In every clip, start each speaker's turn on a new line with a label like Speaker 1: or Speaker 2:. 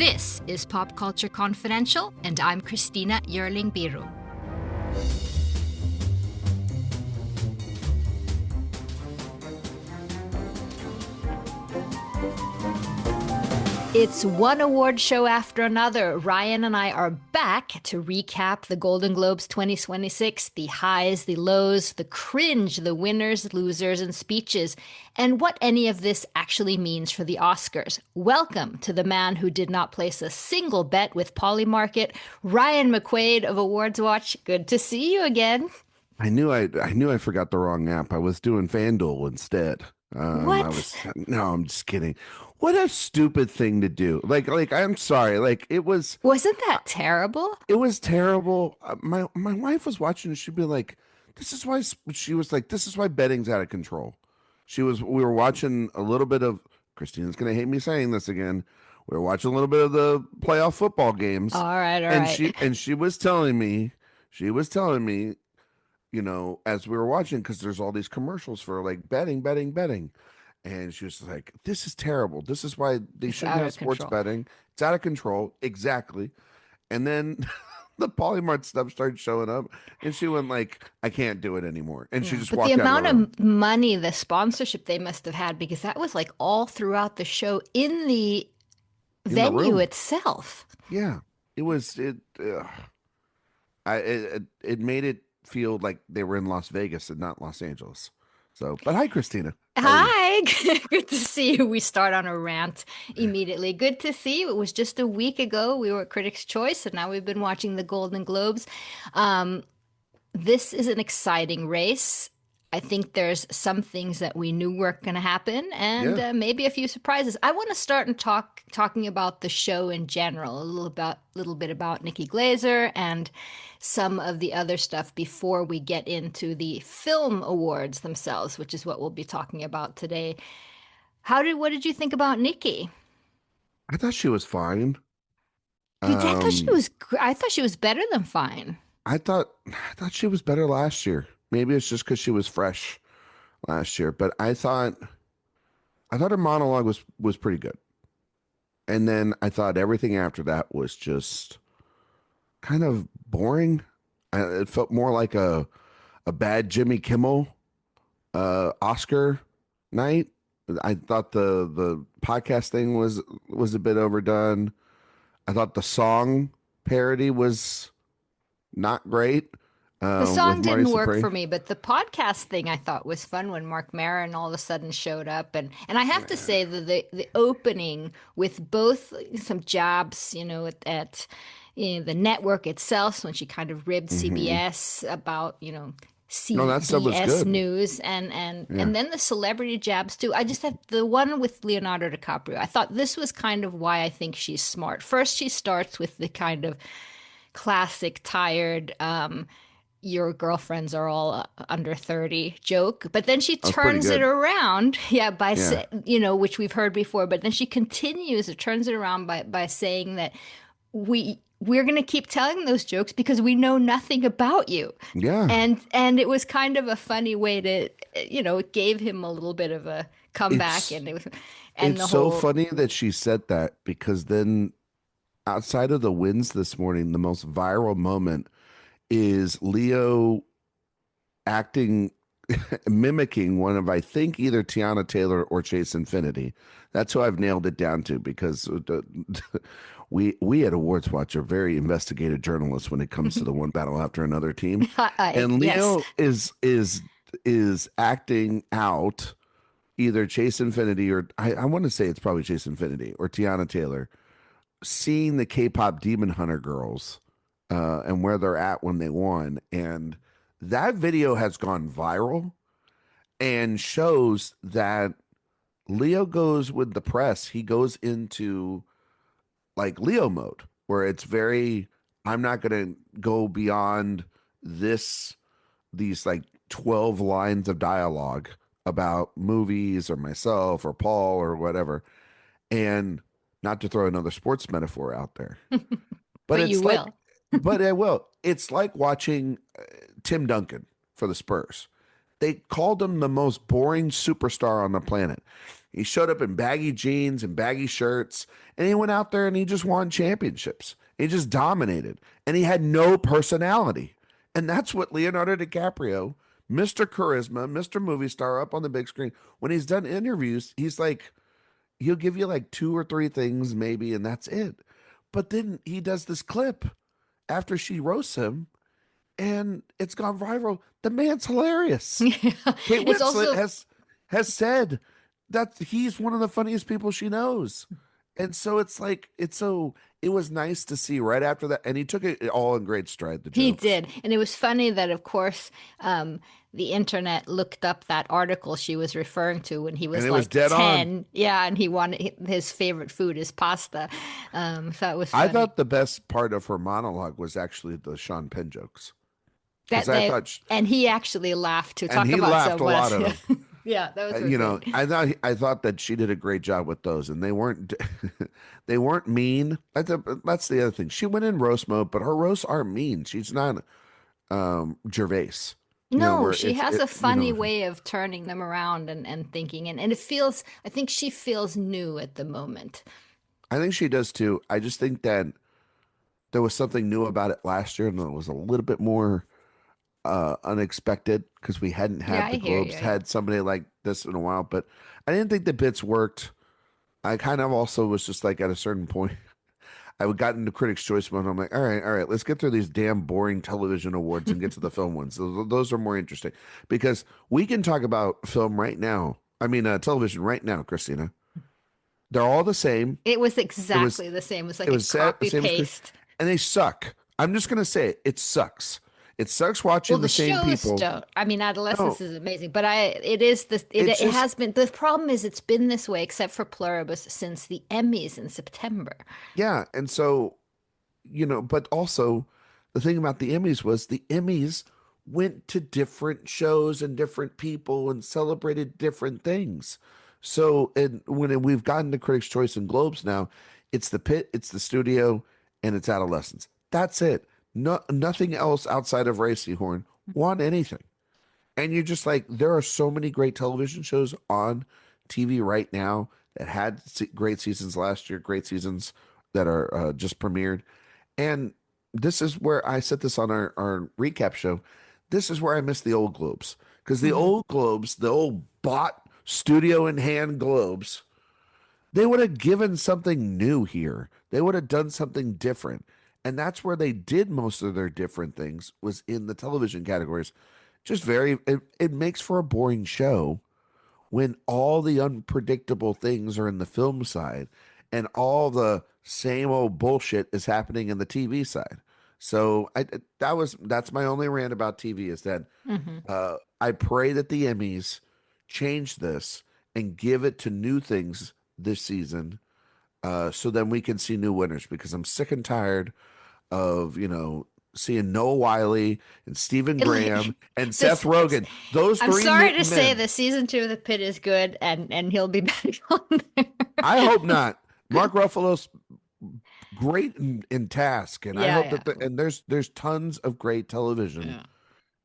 Speaker 1: This is Pop Culture Confidential, and I'm Christina Yerling Biru. It's one award show after another. Ryan and I are back to recap the Golden Globes 2026, the highs, the lows, the cringe, the winners, losers, and speeches, and what any of this actually means for the Oscars. Welcome to the man who did not place a single bet with Polymarket, Ryan McQuade of AwardsWatch. Good to see you again.
Speaker 2: I knew I forgot the wrong app. I was doing FanDuel instead.
Speaker 1: What?
Speaker 2: No, I'm just kidding. What a stupid thing to do. Like I'm sorry. Like
Speaker 1: Wasn't that terrible?
Speaker 2: It was terrible. My wife was watching and she'd be like, this is why betting's out of control. We were watching a little bit of, Christina's going to hate me saying this again. We were watching a little bit of the playoff football games.
Speaker 1: All right.
Speaker 2: She was telling me, you know, as we were watching, because there's all these commercials for like betting. And she was like, this is terrible. This is why they shouldn't have sports betting. It's out of control. Exactly. And then the Polymart stuff started showing up and she went like, I can't do it anymore. And she just walked out.
Speaker 1: The amount of money, the sponsorship they must have had, because that was like all throughout the show in the venue itself.
Speaker 2: Yeah. It made it feel like they were in Las Vegas and not Los Angeles. So, but hi, Christina.
Speaker 1: Hi, good to see you. We start on a rant immediately. Good to see you. It was just a week ago. We were at Critics' Choice, and now we've been watching the Golden Globes. This is an exciting race. I think there's some things that we knew weren't going to happen, and maybe a few surprises. I want to start and talking about the show in general, a little bit about Nikki Glaser and some of the other stuff before we get into the film awards themselves, which is what we'll be talking about today. What did you think about Nikki?
Speaker 2: I thought she was fine.
Speaker 1: I thought she was better than fine.
Speaker 2: I thought she was better last year. Maybe it's just because she was fresh last year, but I thought her monologue was pretty good. And then I thought everything after that was just kind of boring. It felt more like a bad Jimmy Kimmel Oscar night. I thought the podcast thing was a bit overdone. I thought the song parody was not great.
Speaker 1: The song didn't work for me, but the podcast thing I thought was fun when Mark Maron all of a sudden showed up. And I have to say that the opening with both some jabs, you know, at the network itself, when she kind of ribbed CBS about, you know, CBS News and then the celebrity jabs too. I just had the one with Leonardo DiCaprio. I thought this was kind of why I think she's smart. First, she starts with the kind of classic tired your girlfriends are all under 30 joke, but then she turns it around, which we've heard before, but then she continues to turns it around by saying that we're going to keep telling those jokes because we know nothing about you.
Speaker 2: Yeah.
Speaker 1: And it was kind of a funny way to, you know, it gave him a little bit of a comeback. It's
Speaker 2: so funny that she said that, because then outside of the wins this morning, the most viral moment is Leo mimicking one of, I think, either Tiana Taylor or Chase Infinity. That's who I've nailed it down to, because we at AwardsWatch are very investigative journalists when it comes to the one battle after another team. And Leo is acting out either Chase Infinity or I want to say it's probably Chase Infinity or Tiana Taylor, seeing the K-pop Demon Hunter girls and where they're at when they won. And that video has gone viral and shows that Leo goes with the press. He goes into like Leo mode, where it's very, I'm not going to go beyond these like 12 lines of dialogue about movies or myself or Paul or whatever. And not to throw another sports metaphor out there,
Speaker 1: but you will.
Speaker 2: But I will. It's like watching Tim Duncan for the Spurs. They called him the most boring superstar on the planet. He showed up in baggy jeans and baggy shirts, and he went out there and he just won championships. He just dominated, and he had no personality. And that's what Leonardo DiCaprio, Mr. Charisma, Mr. Movie Star up on the big screen, when he's done interviews, he's like, he'll give you like two or three things maybe, and that's it. But then he does this clip after she roasts him, and it's gone viral. The man's hilarious.
Speaker 1: Yeah.
Speaker 2: Kate
Speaker 1: It's
Speaker 2: Winslet
Speaker 1: also
Speaker 2: has said that he's one of the funniest people she knows. And so it's like it was nice to see right after that. And he took it all in great stride, the
Speaker 1: he
Speaker 2: jokes.
Speaker 1: did. And it was funny that, of course, the internet looked up that article she was referring to when he
Speaker 2: And
Speaker 1: was
Speaker 2: it was
Speaker 1: like
Speaker 2: dead on.
Speaker 1: 10. Yeah, and he wanted his favorite food is pasta. So that was
Speaker 2: I
Speaker 1: funny.
Speaker 2: thought the best part of her monologue was actually the Sean Penn jokes. Because
Speaker 1: That
Speaker 2: I
Speaker 1: they
Speaker 2: thought,
Speaker 1: and he actually laughed to
Speaker 2: and
Speaker 1: talk
Speaker 2: he
Speaker 1: about
Speaker 2: laughed a
Speaker 1: someone.
Speaker 2: lot at them.
Speaker 1: Yeah, those were great.
Speaker 2: I thought that she did a great job with those, and they weren't they weren't mean. That's the other thing. She went in roast mode, but her roasts aren't mean. She's not Gervais,
Speaker 1: No,
Speaker 2: where
Speaker 1: she
Speaker 2: it's
Speaker 1: has
Speaker 2: it
Speaker 1: a funny way of turning them around and thinking, and it feels, I think she feels new at the moment.
Speaker 2: I think she does too. I just think that there was something new about it last year, and it was a little bit more unexpected because we hadn't
Speaker 1: Yeah,
Speaker 2: had
Speaker 1: I
Speaker 2: the
Speaker 1: hear you.
Speaker 2: Globes
Speaker 1: Yeah.
Speaker 2: had somebody like this in a while. But I didn't think the bits worked. I kind of also was just like at a certain point, I would got into Critics' Choice mode. I'm like, all right, let's get through these damn boring television awards and get to the film ones. Those are more interesting because we can talk about film right now. I mean, television right now, Christina. They're all the same.
Speaker 1: It was
Speaker 2: It was
Speaker 1: exactly the same. It was
Speaker 2: it
Speaker 1: like a
Speaker 2: was set
Speaker 1: copy
Speaker 2: same as
Speaker 1: paste.
Speaker 2: and they suck. I'm just gonna say it sucks. It sucks
Speaker 1: Well,
Speaker 2: watching
Speaker 1: the
Speaker 2: the same
Speaker 1: shows
Speaker 2: people.
Speaker 1: don't. I mean, Adolescence
Speaker 2: No,
Speaker 1: is amazing, but it is this.
Speaker 2: it's
Speaker 1: It
Speaker 2: just
Speaker 1: has been. The problem is it's been this way, except for Pluribus, since the Emmys in September.
Speaker 2: yeah. And so but also the thing about the Emmys was the Emmys went to different shows and different people and celebrated different things. So, and we've gotten to Critics' Choice and Globes now, it's the pit, it's the studio, and it's adolescents. That's it. No, nothing else outside of Ray Seahorn won anything. And you're just like, there are so many great television shows on TV right now that had great seasons last year, great seasons that are just premiered. And this is where I said this on our recap show. This is where I miss the old Globes. Because the
Speaker 1: Hmm.
Speaker 2: old Globes, the old bought studio in hand Globes, they would have given something new here. They would have done something different. And that's where they did most of their different things was in the television categories. Just it makes for a boring show when all the unpredictable things are in the film side and all the same old bullshit is happening in the TV side. So that's my only rant about TV is that
Speaker 1: Hmm.
Speaker 2: I pray that the Emmys change this and give it to new things this season, so then we can see new winners because I'm sick and tired of seeing Noah Wiley and Stephen Graham and Seth
Speaker 1: This.
Speaker 2: Rogen. Those
Speaker 1: I'm
Speaker 2: three
Speaker 1: sorry to say,
Speaker 2: men.
Speaker 1: the season two of The Pit is good, and he'll be back on there.
Speaker 2: I hope not. Mark Ruffalo's great in Task, and I
Speaker 1: Yeah,
Speaker 2: hope
Speaker 1: yeah,
Speaker 2: and there's tons of great television.
Speaker 1: yeah.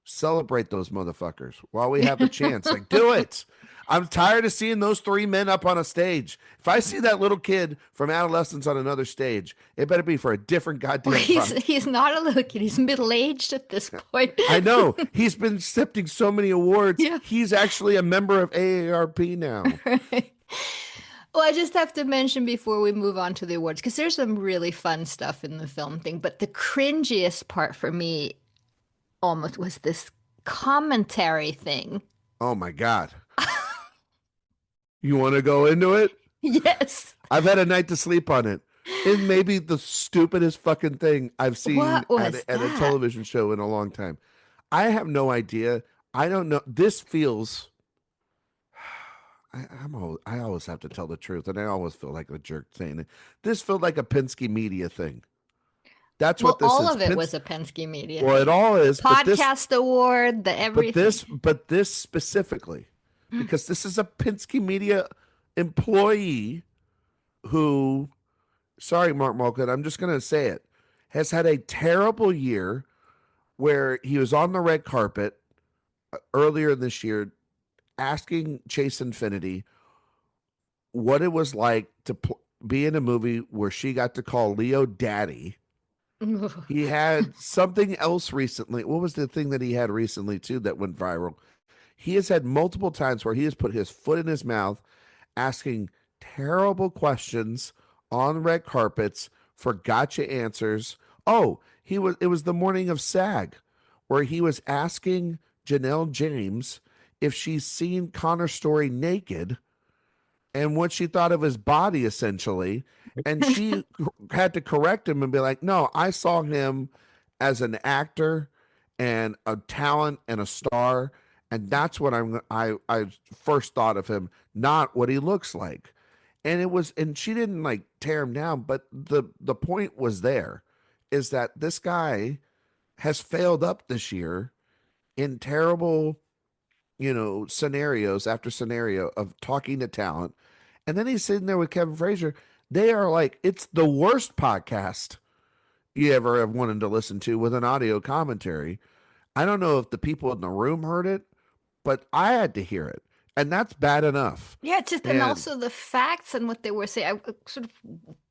Speaker 2: Celebrate those motherfuckers while we have the chance. Like, do it. I'm tired of seeing those three men up on a stage. If I see that little kid from Adolescence on another stage, it better be for a different
Speaker 1: Well,
Speaker 2: goddamn project.
Speaker 1: he's not a little kid. He's middle aged at this point.
Speaker 2: I know he's been accepting so many awards.
Speaker 1: Yeah.
Speaker 2: He's actually a member of AARP now.
Speaker 1: Right. Well, I just have to mention before we move on to the awards, because there's some really fun stuff in the film thing, but the cringiest part for me almost was this commentary thing.
Speaker 2: Oh my God. You want to go into it?
Speaker 1: Yes.
Speaker 2: I've had a night to sleep on it. It may be the stupidest fucking thing I've seen
Speaker 1: What was
Speaker 2: at a
Speaker 1: that?
Speaker 2: television show in a long time. I have no idea. I don't know. This feels. I always have to tell the truth, and I always feel like a jerk saying it. This felt like a Penske media thing. That's what
Speaker 1: Well,
Speaker 2: this
Speaker 1: all
Speaker 2: is.
Speaker 1: of it was a Penske Media
Speaker 2: Well, it
Speaker 1: thing.
Speaker 2: all
Speaker 1: The
Speaker 2: is,
Speaker 1: podcast award, the everything.
Speaker 2: but this specifically, because this is a Penske Media employee who, sorry, Mark Malkin, I'm just going to say it, has had a terrible year where he was on the red carpet earlier this year asking Chase Infinity, what it was like to be in a movie where she got to call Leo daddy. He had something else recently. What was the thing that he had recently too that went viral? He has had multiple times where he has put his foot in his mouth asking terrible questions on red carpets for gotcha answers. Oh, it was the morning of SAG where he was asking Janelle James if she's seen Connor Story naked and what she thought of his body essentially. And she had to correct him and be like, no, I saw him as an actor and a talent and a star. And that's what I first thought of him, not what he looks like. And it was, and she didn't like tear him down, but the point was there is that this guy has failed up this year in terrible, scenarios after scenario of talking to talent. And then he's sitting there with Kevin Frazier. They are like, it's the worst podcast you ever have wanted to listen to with an audio commentary. I don't know if the people in the room heard it, but I had to hear it. And that's bad enough.
Speaker 1: Yeah, just and
Speaker 2: And
Speaker 1: also the facts and what they were saying. Sort of,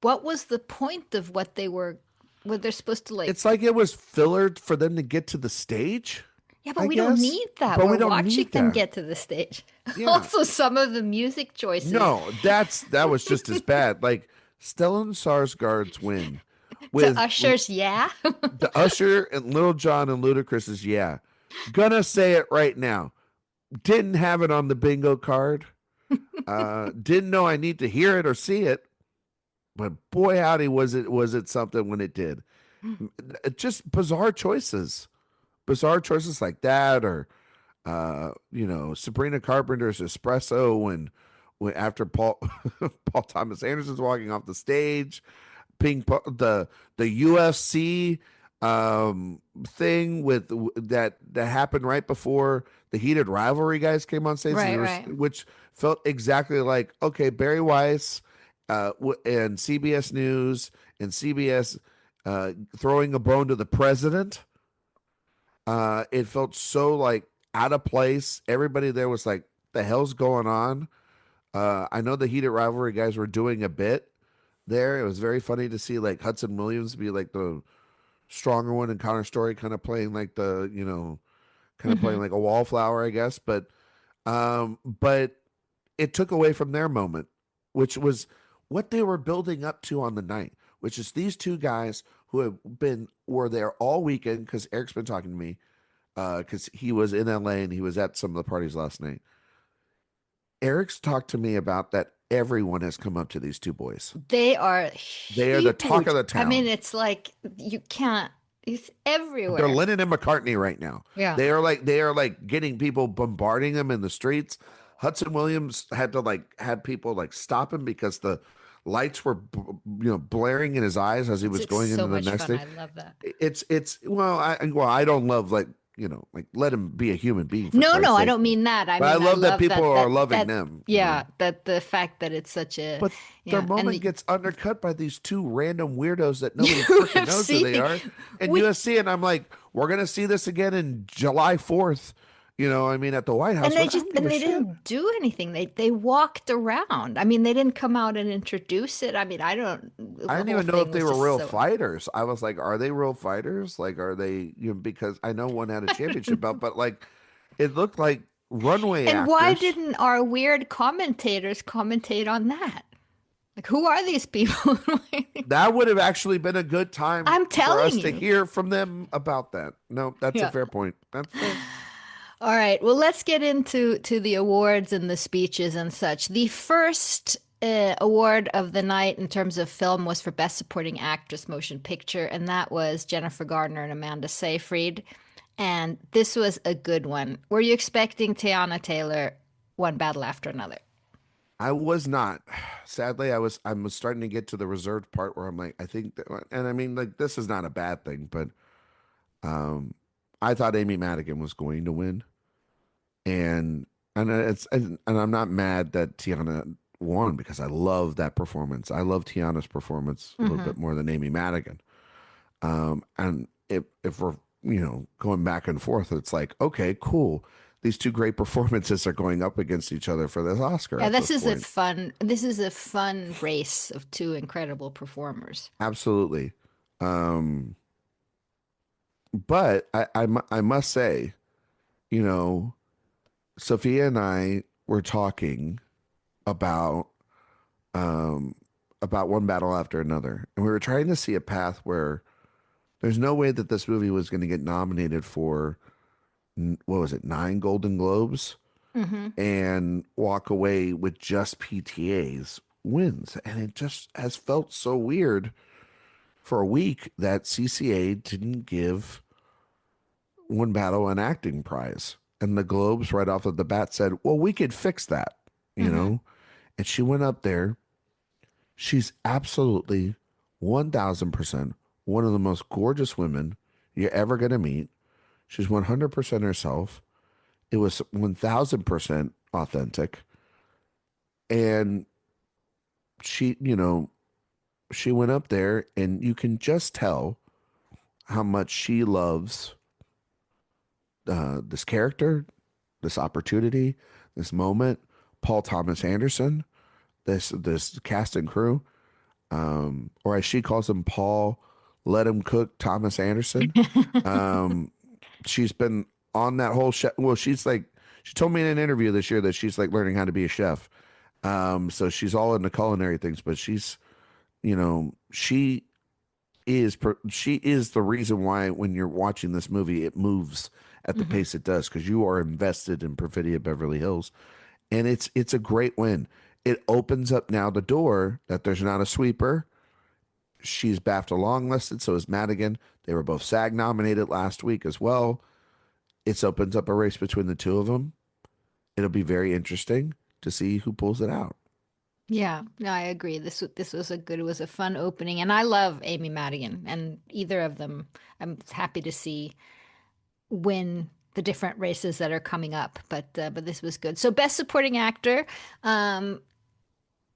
Speaker 1: what was the point of what they're supposed to like?
Speaker 2: it's like it was filler for them to get to the stage,
Speaker 1: Yeah, but
Speaker 2: I
Speaker 1: we don't
Speaker 2: guess.
Speaker 1: need that.
Speaker 2: But we
Speaker 1: We're
Speaker 2: don't
Speaker 1: watching
Speaker 2: need
Speaker 1: them
Speaker 2: that.
Speaker 1: get to the stage.
Speaker 2: Yeah.
Speaker 1: Also, some of the music choices
Speaker 2: No, that was just as bad. Like Stellan Skarsgård's win
Speaker 1: to
Speaker 2: with
Speaker 1: Usher's, yeah.
Speaker 2: the Usher and Little John and Ludacris's yeah. Gonna say it right now. Didn't have it on the bingo card. Didn't know I need to hear it or see it. But boy howdy was it something when it did. Just bizarre choices. Bizarre choices like that or Sabrina Carpenter's espresso when after Paul Paul Thomas Anderson's walking off the stage, the UFC thing with that happened right before the heated rivalry guys came on stage,
Speaker 1: Right, right.
Speaker 2: which felt exactly like okay, Barry Weiss and CBS News and CBS throwing a bone to the president. It felt so like out of place. Everybody there was like, the hell's going on? I know the heated rivalry guys were doing a bit there. It was very funny to see like Hudson Williams be like the stronger one and Connor Story kind of playing like kind of playing
Speaker 1: Hmm.
Speaker 2: like a wallflower, I guess. But it took away from their moment, which was what they were building up to on the night, which is these two guys who were there all weekend because Eric's been talking to me because he was in LA and he was at some of the parties last night. Eric's talked to me about that everyone has come up to these two boys.
Speaker 1: They are
Speaker 2: They are the talk
Speaker 1: huge.
Speaker 2: of the
Speaker 1: I mean,
Speaker 2: town.
Speaker 1: it's like you can't, it's
Speaker 2: They're
Speaker 1: everywhere.
Speaker 2: Lennon and McCartney right now.
Speaker 1: Yeah.
Speaker 2: They are like getting people bombarding them in the streets. Hudson Williams had people like stop him because the lights were blaring in his eyes as he was
Speaker 1: It's
Speaker 2: going into
Speaker 1: so
Speaker 2: the
Speaker 1: much
Speaker 2: next
Speaker 1: fun.
Speaker 2: thing.
Speaker 1: I love that.
Speaker 2: It's I don't love like let him be a human being for
Speaker 1: No, no,
Speaker 2: Christ's
Speaker 1: I
Speaker 2: sake.
Speaker 1: don't mean that. I
Speaker 2: But I
Speaker 1: mean, I
Speaker 2: love that
Speaker 1: love
Speaker 2: people are loving
Speaker 1: that,
Speaker 2: them.
Speaker 1: yeah, that the fact that it's such a,
Speaker 2: But their
Speaker 1: yeah, and
Speaker 2: moment
Speaker 1: the
Speaker 2: gets undercut by these two random weirdos that nobody freaking knows who they
Speaker 1: UFC,
Speaker 2: are. And
Speaker 1: we,
Speaker 2: USC, and I'm like, we're gonna see this again in July 4th. I mean, at the White
Speaker 1: and
Speaker 2: House,
Speaker 1: they
Speaker 2: but I
Speaker 1: just,
Speaker 2: don't give
Speaker 1: and
Speaker 2: a
Speaker 1: they
Speaker 2: shit.
Speaker 1: didn't do anything. They walked around. I mean, they didn't come out and introduce it. I mean, I don't,
Speaker 2: I
Speaker 1: the
Speaker 2: didn't
Speaker 1: whole
Speaker 2: even know if
Speaker 1: thing
Speaker 2: they
Speaker 1: was
Speaker 2: were
Speaker 1: just
Speaker 2: real
Speaker 1: so.
Speaker 2: fighters. I was like, are they real fighters? Like, are they, because I know one had a championship belt, but like, it looked like runway
Speaker 1: And why
Speaker 2: actors.
Speaker 1: didn't our weird commentators commentate on that? Like, who are these people?
Speaker 2: That would have actually been a good time
Speaker 1: I'm
Speaker 2: for us
Speaker 1: telling
Speaker 2: to
Speaker 1: you.
Speaker 2: hear from them about that. No, that's a
Speaker 1: Yeah.
Speaker 2: fair point. That's fair.
Speaker 1: All right. Well, let's get into the awards and the speeches and such. The first award of the night in terms of film was for Best Supporting Actress Motion Picture, and that was Jennifer Gardner and Amanda Seyfried. And this was a good one. Were you expecting Tiana Taylor one battle after another?
Speaker 2: I was not. Sadly, I was starting to get to the reserved part where I'm like, I think that, and I mean, like, this is not a bad thing, but um, I thought Amy Madigan was going to win, and and I'm not mad that Tiana won because I love that performance. I love Tiana's performance a little
Speaker 1: Hmm.
Speaker 2: bit more than Amy Madigan. And if we're going back and forth, it's like, okay, cool. these two great performances are going up against each other for this Oscar
Speaker 1: Yeah,
Speaker 2: at
Speaker 1: this
Speaker 2: this
Speaker 1: is a
Speaker 2: point.
Speaker 1: fun this is a fun race of two incredible performers.
Speaker 2: Absolutely. Um, but I must say, you know, Sophia and I were talking about um, about one battle after another, and we were trying to see a path where there's no way that this movie was going to get nominated for what was it, 9 Golden Globes,
Speaker 1: Hmm.
Speaker 2: and walk away with just PTA's wins, and it just has felt so weird for a week that CCA didn't give One Battle an acting prize. And the Globes, right off of the bat, said, well, we could fix that, you
Speaker 1: Hmm.
Speaker 2: know? And she went up there. She's absolutely 1000% one of the most gorgeous women you're ever going to meet. She's 100% herself. It was 1000% authentic. And she went up there, and you can just tell how much she loves this character, this opportunity, this moment. Paul Thomas Anderson, this cast and crew, or as she calls him, Paul, let him cook Thomas Anderson. Um, she's been on that whole chef. Well, she told me in an interview this year that she's like learning how to be a chef. So she's all into culinary things, but she is the reason why when you're watching this movie, it moves at the
Speaker 1: Hmm.
Speaker 2: pace it does because you are invested in Perfidia Beverly Hills, and it's a great win. It opens up now the door that there's not a sweeper. She's BAFTA longlisted, so is Madigan. They were both SAG nominated last week as well. It's opens up a race between the two of them. It'll be very interesting to see who pulls it out.
Speaker 1: Yeah, no, I agree. This was a good, it was a fun opening, and I love Amy Madigan, and either of them, I'm happy to see win the different races that are coming up. But this was good. So best supporting actor, um,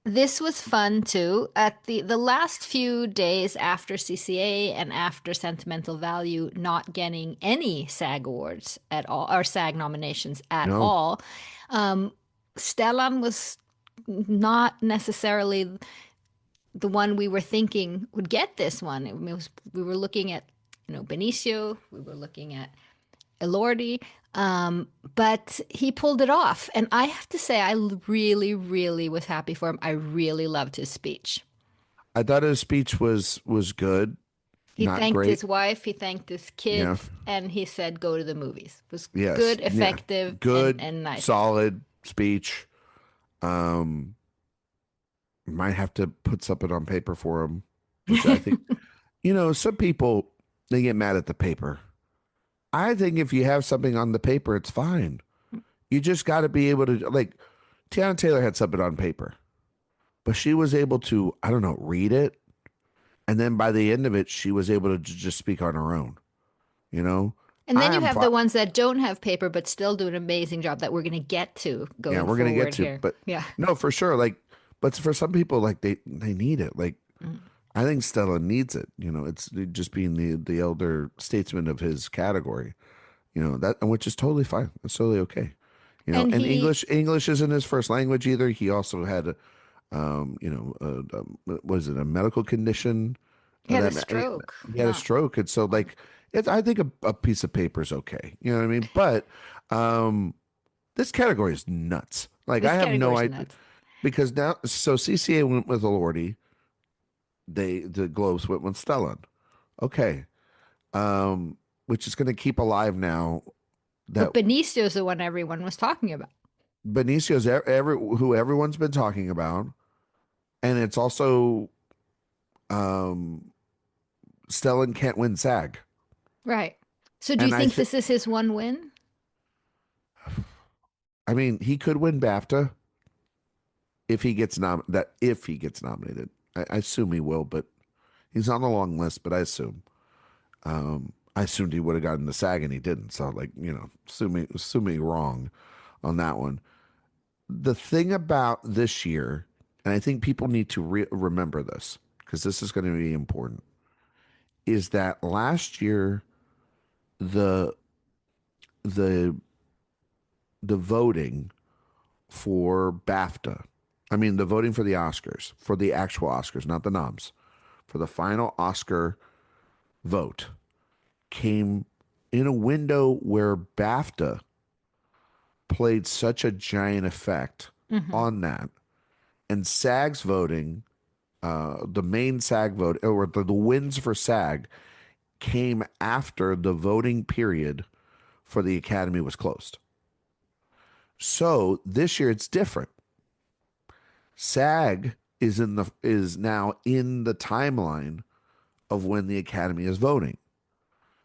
Speaker 1: this was fun too. At the last few days after CCA and after Sentimental Value not getting any SAG awards at all, or SAG nominations at
Speaker 2: No,
Speaker 1: all, um, Stellan was not necessarily the one we were thinking would get this one. We were looking at, Benicio, we were looking at Elordi, but he pulled it off. And I have to say, I really, really was happy for him. I really loved his speech.
Speaker 2: I thought his speech was good,
Speaker 1: He
Speaker 2: not
Speaker 1: thanked
Speaker 2: great.
Speaker 1: his wife, he thanked his
Speaker 2: Yeah.
Speaker 1: kids, and he said, go to the movies. It was
Speaker 2: Yes.
Speaker 1: good,
Speaker 2: Yeah.
Speaker 1: effective, and,
Speaker 2: Good,
Speaker 1: and nice.
Speaker 2: solid speech. Um, might have to put something on paper for him, which I think, some people they get mad at the paper. I think if you have something on the paper, it's fine. You just got to be able to like Tiana Taylor had something on paper, but she was able to, I don't know, read it. And then by the end of it, she was able to just speak on her own. You know,
Speaker 1: And then
Speaker 2: I
Speaker 1: you
Speaker 2: am
Speaker 1: have
Speaker 2: fine.
Speaker 1: the ones that don't have paper but still do an amazing job that we're going to get to
Speaker 2: Yeah,
Speaker 1: going
Speaker 2: we're gonna get
Speaker 1: forward
Speaker 2: to,
Speaker 1: here.
Speaker 2: but
Speaker 1: Yeah.
Speaker 2: no, for sure. Like, but for some people, like they need it. Like,
Speaker 1: Mm.
Speaker 2: I think Stella needs it. It's just being the elder statesman of his category. That, which is totally fine. It's totally okay.
Speaker 1: And
Speaker 2: And
Speaker 1: he
Speaker 2: English isn't his first language either. He also had, was it a medical condition
Speaker 1: he had a
Speaker 2: that
Speaker 1: stroke.
Speaker 2: he had a
Speaker 1: Not
Speaker 2: stroke, and so like I think a piece of paper is okay. You know what I mean? But um, this category is nuts. Like I
Speaker 1: this
Speaker 2: have no
Speaker 1: category's
Speaker 2: idea
Speaker 1: nuts.
Speaker 2: because now so CCA went with Lordy. The Globes went with Stellan. Okay, which is going to keep alive now that
Speaker 1: But Benicio's the one everyone was talking about.
Speaker 2: Benicio's who everyone's been talking about, and it's also um, Stellan can't win SAG,
Speaker 1: Right. So do you
Speaker 2: and
Speaker 1: think this is his one win?
Speaker 2: I mean he could win BAFTA if he gets nominated. I assume he will, but he's on the long list. But I assumed he would have gotten the SAG and he didn't. So like sue me wrong on that one. The thing about this year, and I think people need to remember this because this is going to be important, is that last year the the the voting for BAFTA. I mean, the voting for the Oscars, for the actual Oscars, not the noms, for the final Oscar vote came in a window where BAFTA played such a giant effect
Speaker 1: Hmm.
Speaker 2: on that. And SAG's voting, the main SAG vote, or the wins for SAG came after the voting period for the Academy was closed. So this year it's different. SAG is now in the timeline of when the Academy is voting.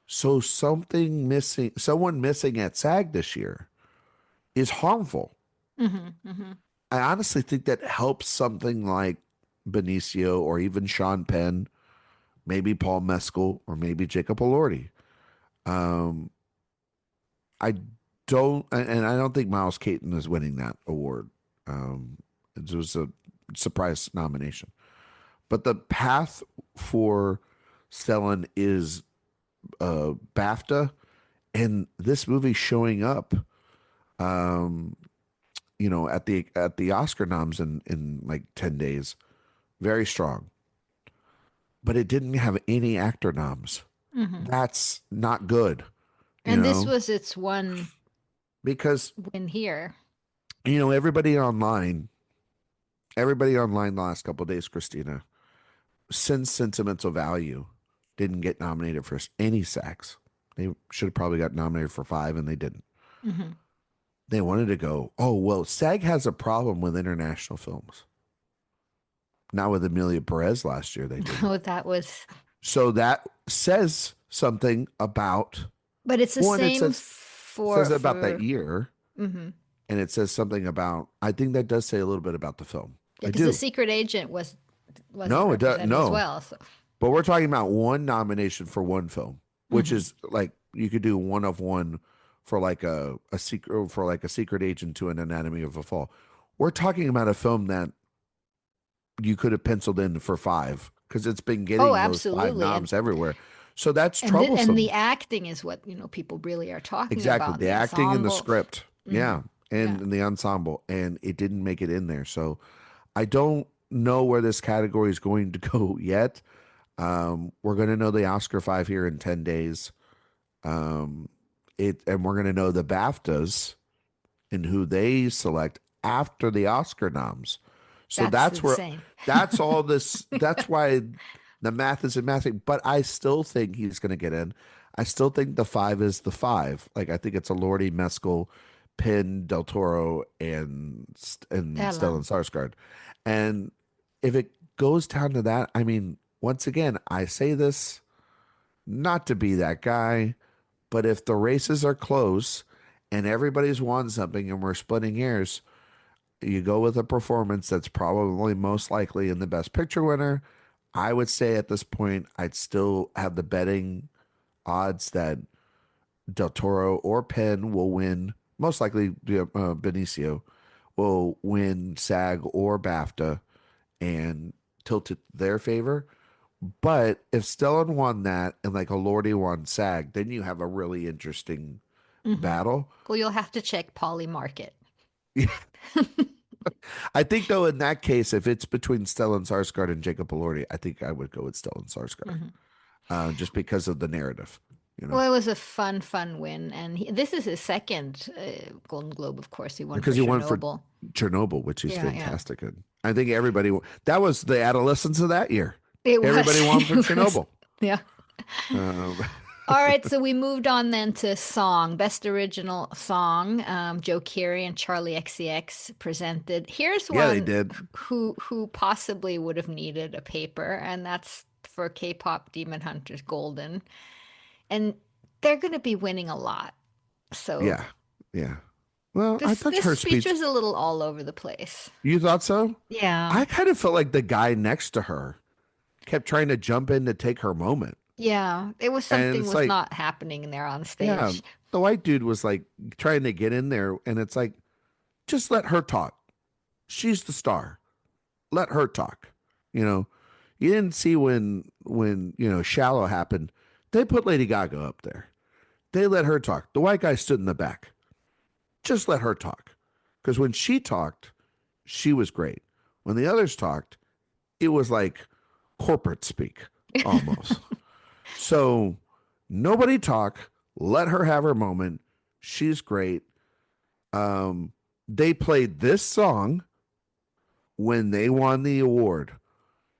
Speaker 2: So someone missing at SAG this year is harmful.
Speaker 1: Hmm. Hmm.
Speaker 2: I honestly think that helps something like Benicio or even Sean Penn, maybe Paul Mescal or maybe Jacob Elordi. Um, I and I don't think Miles Caton is winning that award. It was a surprise nomination, but the path for Stellan is BAFTA, and this movie showing up, um, at the Oscar noms in like 10 days, very strong. But it didn't have any actor noms.
Speaker 1: Hmm.
Speaker 2: That's not good, you
Speaker 1: And this
Speaker 2: know,
Speaker 1: was its one
Speaker 2: because
Speaker 1: win here.
Speaker 2: everybody online the last couple of days, Christina, since Sentimental Value didn't get nominated for any SAGs. They should have probably got nominated for 5, and they didn't.
Speaker 1: Hmm.
Speaker 2: They wanted to go, oh, well, SAG has a problem with international films. Not with Amelia Perez last year, they didn't.
Speaker 1: Oh, that was,
Speaker 2: So that says something about
Speaker 1: but it's the
Speaker 2: one, it
Speaker 1: same
Speaker 2: says about that year,
Speaker 1: hmm
Speaker 2: and it says something about I think that does say a little bit about the film.
Speaker 1: yeah,
Speaker 2: I
Speaker 1: because the
Speaker 2: do.
Speaker 1: secret agent wasn't
Speaker 2: No, it does
Speaker 1: represented as
Speaker 2: no.
Speaker 1: well. So,
Speaker 2: But we're talking about one nomination for one film, which
Speaker 1: hmm
Speaker 2: is like you could do one of one for like a secret for like a secret agent to an anatomy of a fall. We're talking about a film that you could have penciled in for 5 because it's been
Speaker 1: oh,
Speaker 2: getting those 5
Speaker 1: absolutely,
Speaker 2: noms everywhere. So that's
Speaker 1: and the
Speaker 2: troublesome.
Speaker 1: acting is what people really are talking
Speaker 2: Exactly.
Speaker 1: about.
Speaker 2: The
Speaker 1: The
Speaker 2: acting and the
Speaker 1: ensemble.
Speaker 2: script.
Speaker 1: Hmm.
Speaker 2: Yeah.
Speaker 1: Yeah.
Speaker 2: And the ensemble. And it didn't make it in there. So I don't know where this category is going to go yet. We're going to know the Oscar 5 here in 10 days. Um, and we're going to know the BAFTAs and who they select after the Oscar noms. So
Speaker 1: That's insane.
Speaker 2: that's all this, that's why the math isn't mathing, but I still think he's going to get in. I still think the 5 is the 5. Like, I think it's a Lordy, Mescal, Penn, Del Toro, and
Speaker 1: Stellan.
Speaker 2: Stellan Skarsgård. And if it goes down to that, I mean, once again, I say this not to be that guy, but if the races are close and everybody's won something and we're splitting hairs, you go with a performance that's probably most likely in the best picture winner. I would say at this point, I'd still have the betting odds that Del Toro or Penn will win. Most likely, Benicio will win SAG or BAFTA and tilt it their favor. But if Stellan won that and like a Lordy won SAG, then you have a really interesting
Speaker 1: Hmm.
Speaker 2: battle.
Speaker 1: Well, you'll have to check Polly Market.
Speaker 2: I think though in that case, if it's between Stellan Skarsgård and Jacob Elordi, I think I would go with Stellan Skarsgård,
Speaker 1: Hmm.
Speaker 2: just because of the narrative, you know,
Speaker 1: Well, it was a fun win, and this is his second Golden Globe. Of course, he won for
Speaker 2: because he won for
Speaker 1: Chernobyl.
Speaker 2: Chernobyl, which he's
Speaker 1: Yeah, yeah,
Speaker 2: fantastic in. I think everybody that was the adolescence of that year.
Speaker 1: it
Speaker 2: Everybody
Speaker 1: was.
Speaker 2: won for
Speaker 1: It was.
Speaker 2: Chernobyl.
Speaker 1: Yeah.
Speaker 2: Um,
Speaker 1: All right, so we moved on then to song, best original song. Joe Keery and Charlie XCX presented. Here's
Speaker 2: yeah, they
Speaker 1: one
Speaker 2: did.
Speaker 1: who possibly would have needed a paper, and that's for K-pop Demon Hunters Golden. And they're going to be winning a lot. So
Speaker 2: Yeah, yeah. Well, I thought
Speaker 1: this
Speaker 2: her
Speaker 1: speech
Speaker 2: speech.
Speaker 1: was a little all over the place.
Speaker 2: You thought so?
Speaker 1: Yeah.
Speaker 2: I kind of felt like the guy next to her kept trying to jump in to take her moment.
Speaker 1: Yeah, it was
Speaker 2: And
Speaker 1: something
Speaker 2: it's
Speaker 1: was
Speaker 2: like,
Speaker 1: not happening there on
Speaker 2: yeah,
Speaker 1: stage.
Speaker 2: the white dude was like trying to get in there. And it's like, just let her talk. She's the star. Let her talk. You know, you didn't see when Shallow happened. They put Lady Gaga up there. They let her talk. The white guy stood in the back. just let her talk. Because when she talked, she was great. When the others talked, it was like corporate speak almost. So nobody talk. Let her have her moment. She's great. They played this song when they won the award.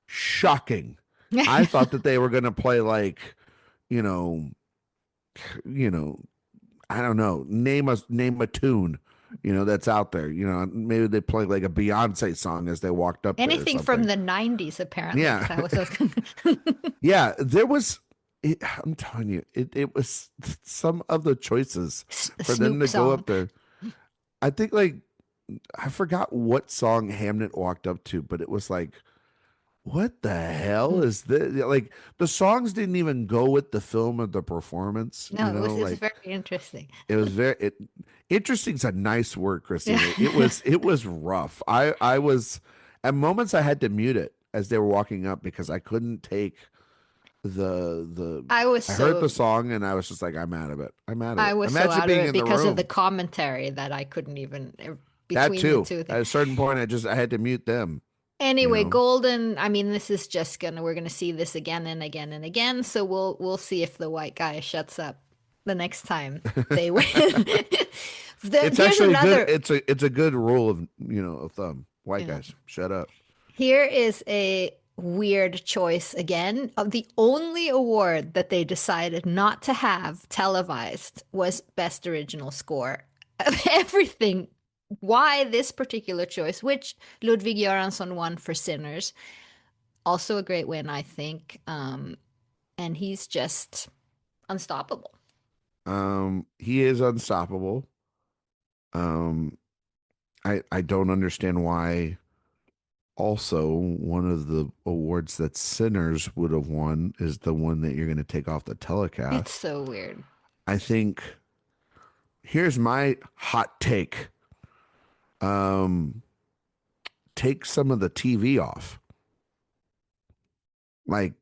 Speaker 2: Shocking. I thought that they were going to play like, you know, you know, I don't know, name a tune, that's out there. Maybe they play like a Beyonce song as they walked up there or
Speaker 1: Anything from
Speaker 2: something.
Speaker 1: the 90s, apparently.
Speaker 2: Yeah.
Speaker 1: That was gonna...
Speaker 2: Yeah, there was I'm telling you, it was some of the choices for them
Speaker 1: Snoop
Speaker 2: to go
Speaker 1: song.
Speaker 2: up there. I think like I forgot what song Hamnet walked up to, but it was like, what the hell is this? Like the songs didn't even go with the film or the performance,
Speaker 1: No, it was
Speaker 2: like
Speaker 1: very interesting.
Speaker 2: it was interesting's a nice word,
Speaker 1: Yeah.
Speaker 2: Christina. It was rough. I was at moments I had to mute it as they were walking up because I couldn't take the
Speaker 1: I was
Speaker 2: I heard the
Speaker 1: so
Speaker 2: song and I was just like, I'm out of it. I'm out of
Speaker 1: I
Speaker 2: it.
Speaker 1: was so
Speaker 2: Imagine
Speaker 1: out of
Speaker 2: being
Speaker 1: it
Speaker 2: in the
Speaker 1: because of the
Speaker 2: room.
Speaker 1: commentary that I couldn't even
Speaker 2: That
Speaker 1: between the
Speaker 2: too.
Speaker 1: two things.
Speaker 2: At a certain point I had to mute them, you
Speaker 1: Anyway,
Speaker 2: know.
Speaker 1: Golden, I mean, this is just we're gonna see this again and again and again, so we'll see if the white guy shuts up the next time they win.
Speaker 2: It's
Speaker 1: Here's
Speaker 2: actually a good
Speaker 1: another.
Speaker 2: it's a good rule of thumb. White
Speaker 1: Yeah.
Speaker 2: guys, shut up.
Speaker 1: Here is a weird choice again. Of the only award that they decided not to have televised was Best Original Score. Of everything, why this particular choice, which Ludwig Göransson won for Sinners, also a great win, I think. And he's just unstoppable.
Speaker 2: He is unstoppable. Um I don't understand why also one of the awards that Sinners would have won is the one that you're going to take off the
Speaker 1: It's
Speaker 2: telecast.
Speaker 1: so weird.
Speaker 2: I think here's my hot take. Um take some of the TV off. Like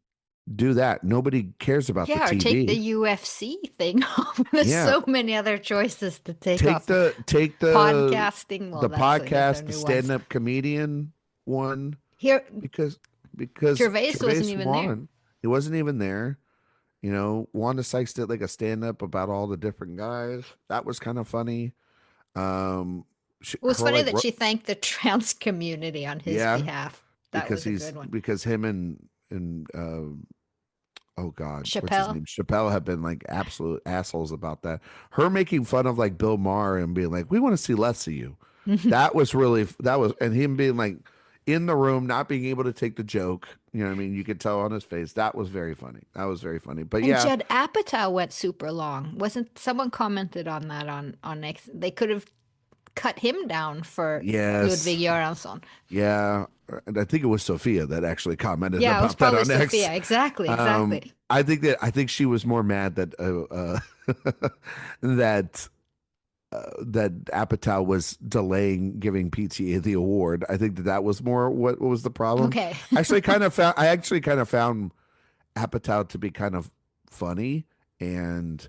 Speaker 2: do that. Nobody cares about the
Speaker 1: Yeah, or take the
Speaker 2: TV.
Speaker 1: UFC thing off. There's
Speaker 2: Yeah.
Speaker 1: so many other choices to take
Speaker 2: Take
Speaker 1: off.
Speaker 2: the
Speaker 1: Podcasting, well, that's their
Speaker 2: podcast, the
Speaker 1: new ones.
Speaker 2: stand-up comedian one
Speaker 1: Here,
Speaker 2: because
Speaker 1: Gervais wasn't
Speaker 2: Gervais
Speaker 1: even there.
Speaker 2: won. He wasn't even there. Wanda Sykes did like a stand-up about all the different guys. That was kind of funny. Um
Speaker 1: It was
Speaker 2: her
Speaker 1: funny
Speaker 2: like
Speaker 1: that she thanked the trans community on his
Speaker 2: yeah,
Speaker 1: behalf. That was a good one.
Speaker 2: because him and oh God, what's his
Speaker 1: Chappelle.
Speaker 2: name? Chappelle have been like absolute assholes about that. Her making fun of like Bill Maher and being like, "We want to see less of you." And him being like in the room, not being able to take the joke. You know what I mean? You could tell on his face. That was very funny. That was very funny. But
Speaker 1: And
Speaker 2: yeah,
Speaker 1: Judd Apatow went super long. Wasn't someone commented on that on X? They could have cut him down for Ludwig
Speaker 2: yes,
Speaker 1: Göransson.
Speaker 2: yeah. And I think it was Sophia that actually commented
Speaker 1: Yeah, it was
Speaker 2: about that
Speaker 1: probably
Speaker 2: on X.
Speaker 1: Sophia. Exactly, exactly.
Speaker 2: I think she was more mad that that that Apatow was delaying giving PTA the award. I think that was more what was the problem.
Speaker 1: Okay.
Speaker 2: I actually kind of found Apatow to be kind of funny and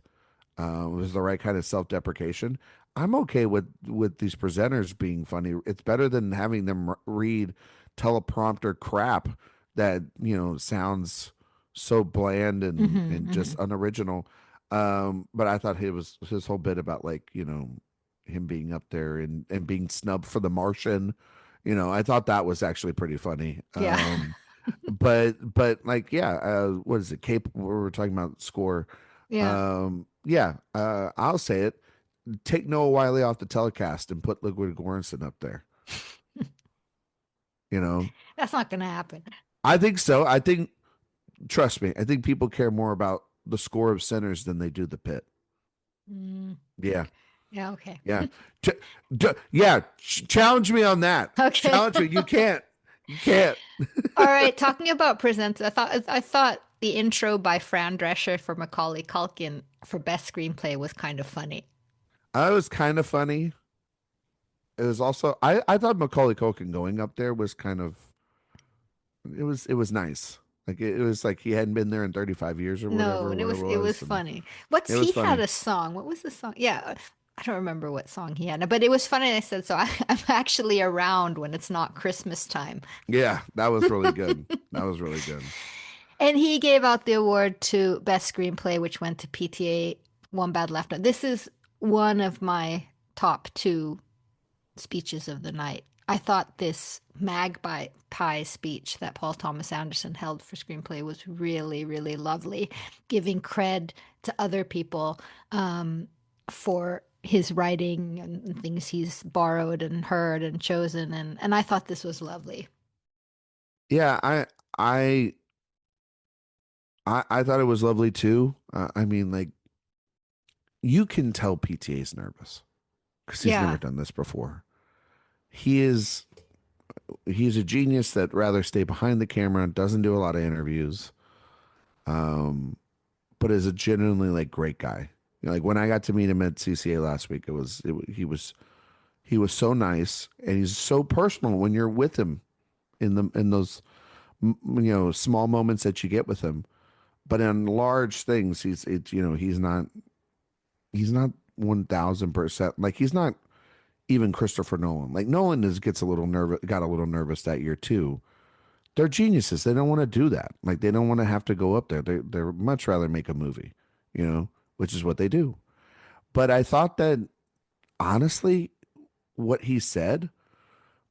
Speaker 2: was the right kind of self-deprecation. I'm okay with these presenters being funny. It's better than having them read teleprompter crap that sounds so bland and just
Speaker 1: Hmm.
Speaker 2: unoriginal. But I thought his whole bit about like him being up there and being snubbed for The Martian. I thought that was actually pretty funny.
Speaker 1: Yeah.
Speaker 2: But like yeah, what is it? Cape. We were talking about score.
Speaker 1: Yeah.
Speaker 2: Yeah, I'll say it. Take Noah Wiley off the telecast and put Ludwig Göransson up there. You know,
Speaker 1: That's not going to happen.
Speaker 2: I think so. I think, trust me, I think people care more about the score of Sinners than they do the pit.
Speaker 1: Mm,
Speaker 2: Yeah,
Speaker 1: yeah, okay.
Speaker 2: yeah, Ch- yeah. Challenge me on that.
Speaker 1: Okay.
Speaker 2: Challenge me. You can't. You can't.
Speaker 1: All right, talking about presents, I thought the intro by Fran Drescher for Macaulay Culkin for best screenplay was kind of funny.
Speaker 2: I was kind of funny. It was also I thought Macaulay Culkin going up there was kind of it was nice. Like it was like he hadn't been there in 35 years or
Speaker 1: No,
Speaker 2: whatever
Speaker 1: and it
Speaker 2: what it
Speaker 1: was
Speaker 2: was, and
Speaker 1: funny. What's
Speaker 2: it was
Speaker 1: he had
Speaker 2: funny.
Speaker 1: a song? What was the song? Yeah, I don't remember what song he had, but it was funny. I said, so I'm actually around when it's not Christmas time.
Speaker 2: Yeah, that was really good. That was really good.
Speaker 1: And he gave out the award to Best Screenplay, which went to PTA One Bad Left Out. This is one of my top two speeches of the night. I thought this magpie pie speech that Paul Thomas Anderson held for screenplay was really, really lovely, giving cred to other people for his writing and things he's borrowed and heard and chosen, and I thought this was lovely.
Speaker 2: Yeah, I I thought it was lovely too. I mean, like you can tell PTA is nervous because he's never
Speaker 1: Yeah,
Speaker 2: done this before. He is he's a genius that rather stay behind the camera, doesn't do a lot of interviews, um, but is a genuinely like great guy. You know, like when I got to meet him at CCA last week, he was so nice and he's so personal when you're with him in those small moments that you get with him. But in large things, he's not 1,000% like he's not even Christopher Nolan. Like Nolan gets a little nervous, got a little nervous that year too. They're geniuses. They don't want to do that. Like they don't want to have to go up there. They're much rather make a movie, which is what they do. But I thought that honestly, what he said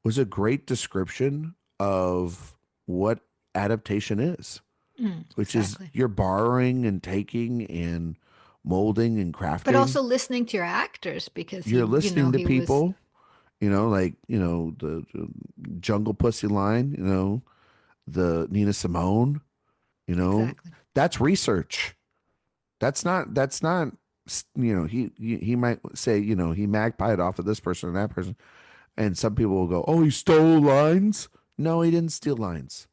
Speaker 2: was a great description of what adaptation is, which is
Speaker 1: exactly.
Speaker 2: you're borrowing and taking and molding and
Speaker 1: But
Speaker 2: crafting.
Speaker 1: also listening to your actors because
Speaker 2: You're listening to
Speaker 1: he was
Speaker 2: people, like, the Jungle Pussy line, the Nina Simone, you know,
Speaker 1: exactly.
Speaker 2: that's research. That's not, he might say, he magpied off of this person and that person. And some people will go, oh, he stole lines. No, he didn't steal lines.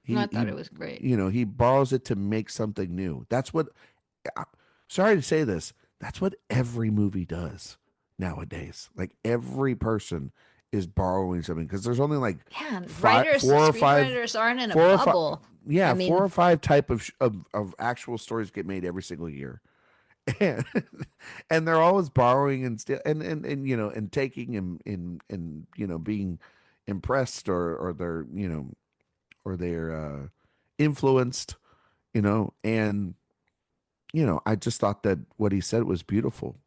Speaker 1: No, I
Speaker 2: He,
Speaker 1: thought it was great.
Speaker 2: he borrows it to make something new. That's what, sorry to say this, that's what every movie does nowadays. Like every person is borrowing something because there's only like
Speaker 1: Yeah, and
Speaker 2: five,
Speaker 1: writers,
Speaker 2: four or five,
Speaker 1: screenwriters aren't in a
Speaker 2: four or five,
Speaker 1: bubble. I
Speaker 2: yeah, four
Speaker 1: mean,
Speaker 2: or five type of actual stories get made every single year. And, and they're always borrowing and still and and taking and being impressed or they're or they're influenced, and I just thought that what he said was beautiful.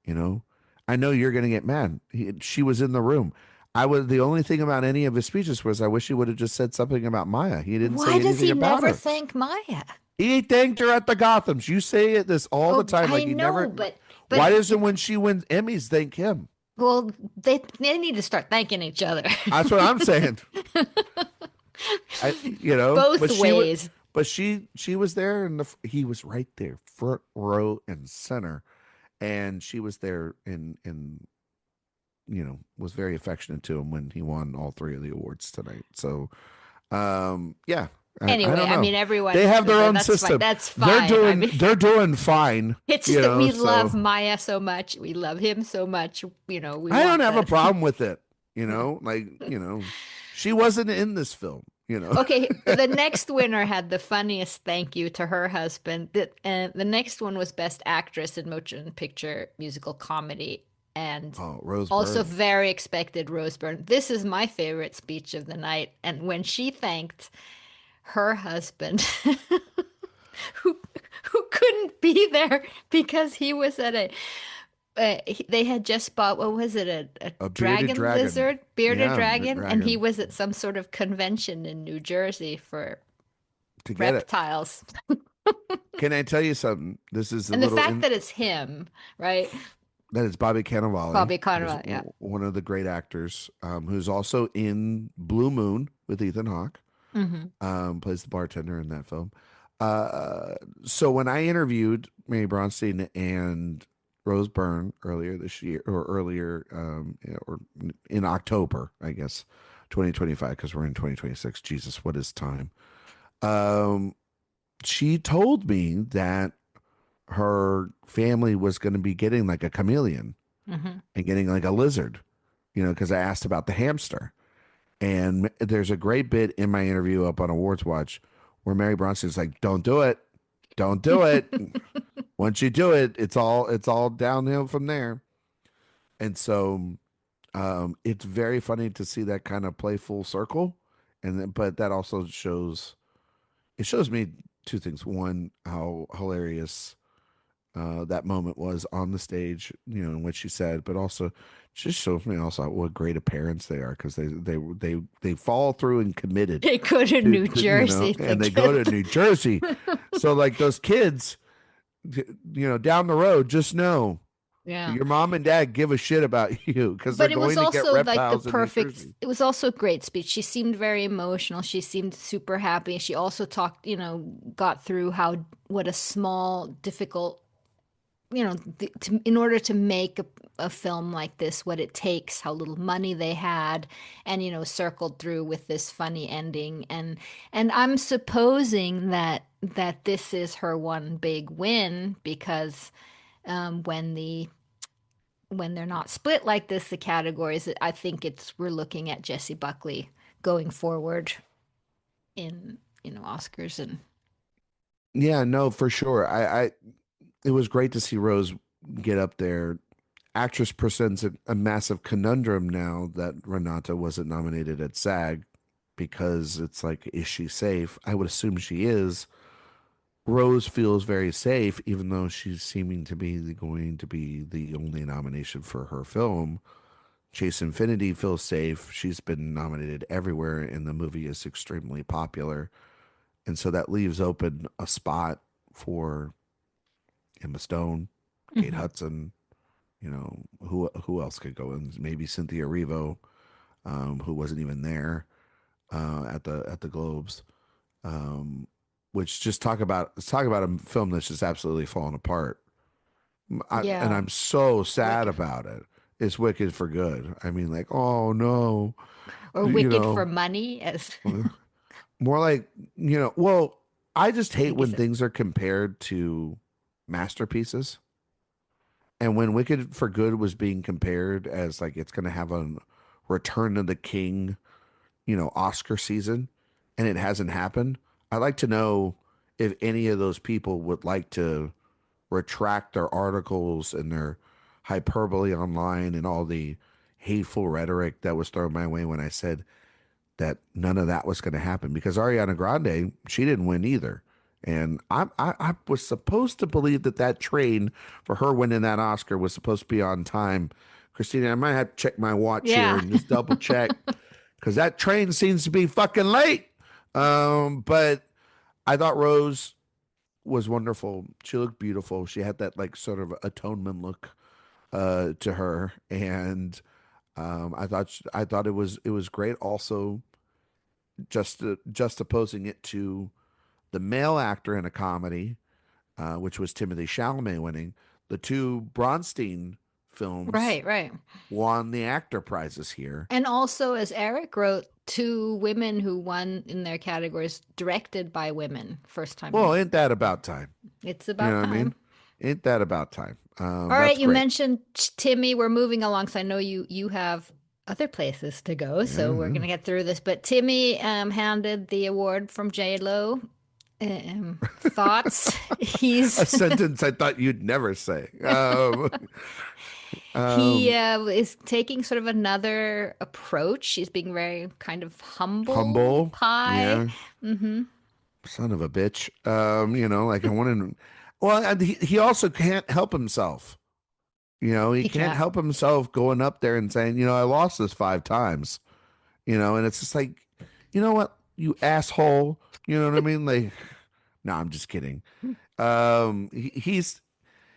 Speaker 2: You know, I know you're going to get mad. She was in the room. I was the only thing about any of his speeches was I wish he would have just said something about Maya. He didn't
Speaker 1: why
Speaker 2: say
Speaker 1: does
Speaker 2: anything
Speaker 1: he
Speaker 2: about
Speaker 1: never
Speaker 2: her.
Speaker 1: thank Maya?
Speaker 2: He thanked her at the Gothams. You say it this all the
Speaker 1: Oh,
Speaker 2: time.
Speaker 1: I
Speaker 2: Like he
Speaker 1: know,
Speaker 2: never.
Speaker 1: but
Speaker 2: Why doesn't when she wins Emmys thank him?
Speaker 1: well, they need to start thanking each other
Speaker 2: That's what I'm saying.
Speaker 1: both
Speaker 2: But she was,
Speaker 1: ways.
Speaker 2: but she was there, and he was right there, front row and center, and she was there and was very affectionate to him when he won all three of the awards tonight. So, yeah, I
Speaker 1: Anyway,
Speaker 2: don't
Speaker 1: I
Speaker 2: know.
Speaker 1: mean,
Speaker 2: They
Speaker 1: everyone,
Speaker 2: have their own
Speaker 1: that's fine.
Speaker 2: system.
Speaker 1: That's fine. I mean,
Speaker 2: They're doing fine.
Speaker 1: it's just that we
Speaker 2: So
Speaker 1: love Maya so much. We love him so much. We
Speaker 2: I don't
Speaker 1: want
Speaker 2: have a
Speaker 1: that.
Speaker 2: problem with it. Like she wasn't in this film.
Speaker 1: Okay, the next winner had the funniest thank you to her husband. The next one was Best Actress in Motion Picture Musical Comedy, and
Speaker 2: Oh, Rose
Speaker 1: also
Speaker 2: Byrne.
Speaker 1: very expected Rose Byrne. This is my favorite speech of the night, and when she thanked her husband, who who couldn't be there because he was at they had just bought, what was it, a
Speaker 2: A bearded
Speaker 1: dragon
Speaker 2: dragon.
Speaker 1: lizard, bearded
Speaker 2: Yeah, the
Speaker 1: dragon, and he
Speaker 2: dragon
Speaker 1: was at some sort of convention in New Jersey for
Speaker 2: to get it.
Speaker 1: reptiles.
Speaker 2: Can I tell you something? This is a
Speaker 1: And the
Speaker 2: little
Speaker 1: fact that it's him, right?
Speaker 2: that is Bobby Cannavale,
Speaker 1: Bobby
Speaker 2: who's
Speaker 1: Conrad, yeah.
Speaker 2: one of the great actors, who's also in Blue Moon with Ethan Hawke.
Speaker 1: Hmm.
Speaker 2: Plays the bartender in that film. Uh, so when I interviewed Mary Bronstein and Rose Byrne earlier this year, or earlier, or in October, I guess, 2025, because we're in 2026. Jesus, what is time? Um, she told me that her family was going to be getting like a chameleon
Speaker 1: Hmm.
Speaker 2: and getting like a lizard, because I asked about the hamster. And there's a great bit in my interview up on AwardsWatch where Mary Bronstein's like, "Don't do it, don't do it. Once you do it, it's all downhill from there." And so it's very funny to see that kind of play full circle. And then, but that also shows it shows me two things. One, how hilarious that moment was on the stage, you know, and what she said, but also just shows me also what great of parents they are because they follow through and committed
Speaker 1: They go to New
Speaker 2: you know,
Speaker 1: Jersey to
Speaker 2: and they go to
Speaker 1: get.
Speaker 2: New Jersey. So like those kids, you know, down the road, just know
Speaker 1: Yeah.
Speaker 2: your mom and dad give a shit about you because they're
Speaker 1: But it was
Speaker 2: going to get
Speaker 1: also like the
Speaker 2: reptiles in New
Speaker 1: perfect,
Speaker 2: Jersey.
Speaker 1: it was also a great speech. She seemed very emotional. She seemed super happy. She also talked, got through how, what a small, difficult, in order to make a film like this, what it takes, how little money they had, and, circled through with this funny ending. And I'm supposing that this is her one big win because when they're not split like this, the categories, I think we're looking at Jessie Buckley going forward in, Oscars and
Speaker 2: Yeah, no, for sure. It was great to see Rose get up there. Actress presents a massive conundrum now that Renata wasn't nominated at SAG because it's like, is she safe? I would assume she is. Rose feels very safe, even though she's seeming to be going to be the only nomination for her film. Chase Infinity feels safe. She's been nominated everywhere, and the movie is extremely popular. And so that leaves open a spot for Emma Stone, Kate
Speaker 1: Mhm.
Speaker 2: Hudson, you know, who else could go in? Maybe Cynthia Erivo, who wasn't even there at the Globes. Um, which just talk about a film that's just absolutely fallen apart. And
Speaker 1: Yeah,
Speaker 2: I'm so sad
Speaker 1: Wicked
Speaker 2: about it. It's Wicked for Good. I mean, like, oh no,
Speaker 1: or
Speaker 2: you
Speaker 1: Wicked for
Speaker 2: know,
Speaker 1: Money, as
Speaker 2: more like, you know, well, I just
Speaker 1: I
Speaker 2: hate
Speaker 1: think he
Speaker 2: when
Speaker 1: said.
Speaker 2: things are compared to masterpieces. And when Wicked for Good was being compared as like it's going to have a Return of the King, you know, Oscar season, and it hasn't happened, I'd like to know if any of those people would like to retract their articles and their hyperbole online and all the hateful rhetoric that was thrown my way when I said that none of that was going to happen because Ariana Grande, she didn't win either. And I was supposed to believe that that train for her winning that Oscar was supposed to be on time. Christina, I might have to check my watch here
Speaker 1: Yeah.
Speaker 2: and just double check because that train seems to be fucking late. But I thought Rose was wonderful. She looked beautiful. She had that like sort of atonement look to her, and I thought it was great. Also, just opposing it to the male actor in a comedy, which was Timothy Chalamet winning. The two Bronstein films
Speaker 1: Right, right.
Speaker 2: won the actor prizes here.
Speaker 1: And also, as Eric wrote, two women who won in their categories directed by women, first
Speaker 2: Well,
Speaker 1: time.
Speaker 2: ain't that about time?
Speaker 1: It's
Speaker 2: You know
Speaker 1: about
Speaker 2: what I
Speaker 1: time.
Speaker 2: mean? Ain't that about time?
Speaker 1: All right,
Speaker 2: That's
Speaker 1: you
Speaker 2: great.
Speaker 1: mentioned Timmy. We're moving along, so I know you have other places to go, so we're
Speaker 2: Yeah.
Speaker 1: gonna get through this. But Timmy handed the award from J-Lo. Thoughts?
Speaker 2: A
Speaker 1: He's
Speaker 2: sentence I thought you'd never say.
Speaker 1: he
Speaker 2: Um,
Speaker 1: is taking sort of another approach. He's being very kind of humble
Speaker 2: humble.
Speaker 1: pie.
Speaker 2: Yeah.
Speaker 1: Hmm.
Speaker 2: Son of a bitch. You know, like I wanted. Well, and he also can't help himself. You know, he
Speaker 1: He
Speaker 2: can't
Speaker 1: can't.
Speaker 2: help himself going up there and saying, you know, I lost this 5 times. You know, and it's just like, you know what, you asshole. You know what I mean? Like, no, I'm just kidding. He's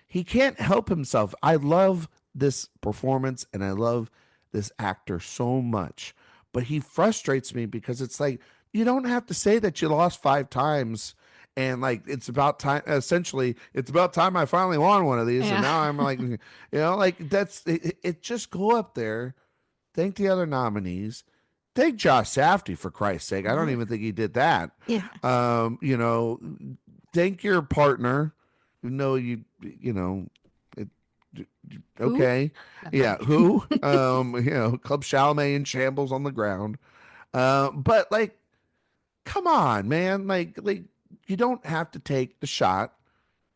Speaker 2: he can't help himself. I love this performance and I love this actor so much, but he frustrates me because it's like you don't have to say that you lost 5 times and like it's about time. Essentially, it's about time I finally won one of these, and
Speaker 1: Yeah.
Speaker 2: now I'm like, you know, like that's it. Just go up there, thank the other nominees, thank Josh Safdie for Christ's sake. I don't even think he did that.
Speaker 1: Yeah.
Speaker 2: You know, thank your partner. No, you know, it,
Speaker 1: Who?
Speaker 2: okay,
Speaker 1: Okay.
Speaker 2: yeah. Who? You know, Club Chalamet in shambles on the ground. But like, come on, man. Like you don't have to take the shot.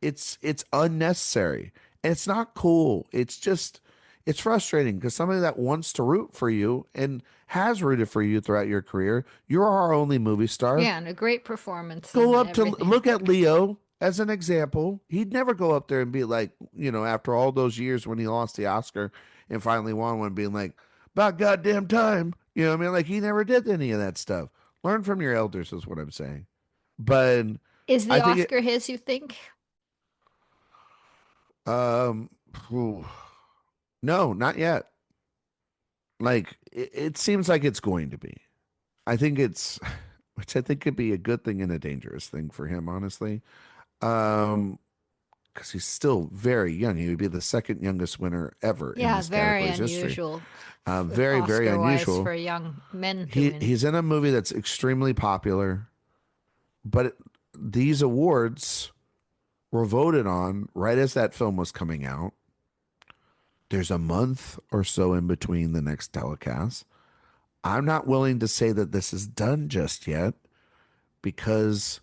Speaker 2: It's unnecessary and it's not cool. It's just it's frustrating because somebody that wants to root for you and has rooted for you throughout your career, you're our only movie star.
Speaker 1: Yeah, and a great performance
Speaker 2: Go
Speaker 1: and
Speaker 2: up to
Speaker 1: everything.
Speaker 2: look at Leo as an example. He'd never go up there and be like, after all those years when he lost the Oscar and finally won one, being like, about goddamn time. You know what I mean? Like he never did any of that stuff. Learn from your elders is what I'm saying. But
Speaker 1: Is the
Speaker 2: I think it
Speaker 1: Oscar his, you think?
Speaker 2: um phew, no, not yet. Like it seems like it's going to be. I think it's which I think could be a good thing and a dangerous thing for him, honestly. Um because he's still very young. He would be the second youngest winner ever in
Speaker 1: Yeah,
Speaker 2: this
Speaker 1: very
Speaker 2: category's history.
Speaker 1: unusual,
Speaker 2: Very, very
Speaker 1: Oscar-wise
Speaker 2: unusual.
Speaker 1: for young men to win.
Speaker 2: He's in a movie that's extremely popular, but these awards were voted on right as that film was coming out. There's a month or so in between the next telecast. I'm not willing to say that this is done just yet because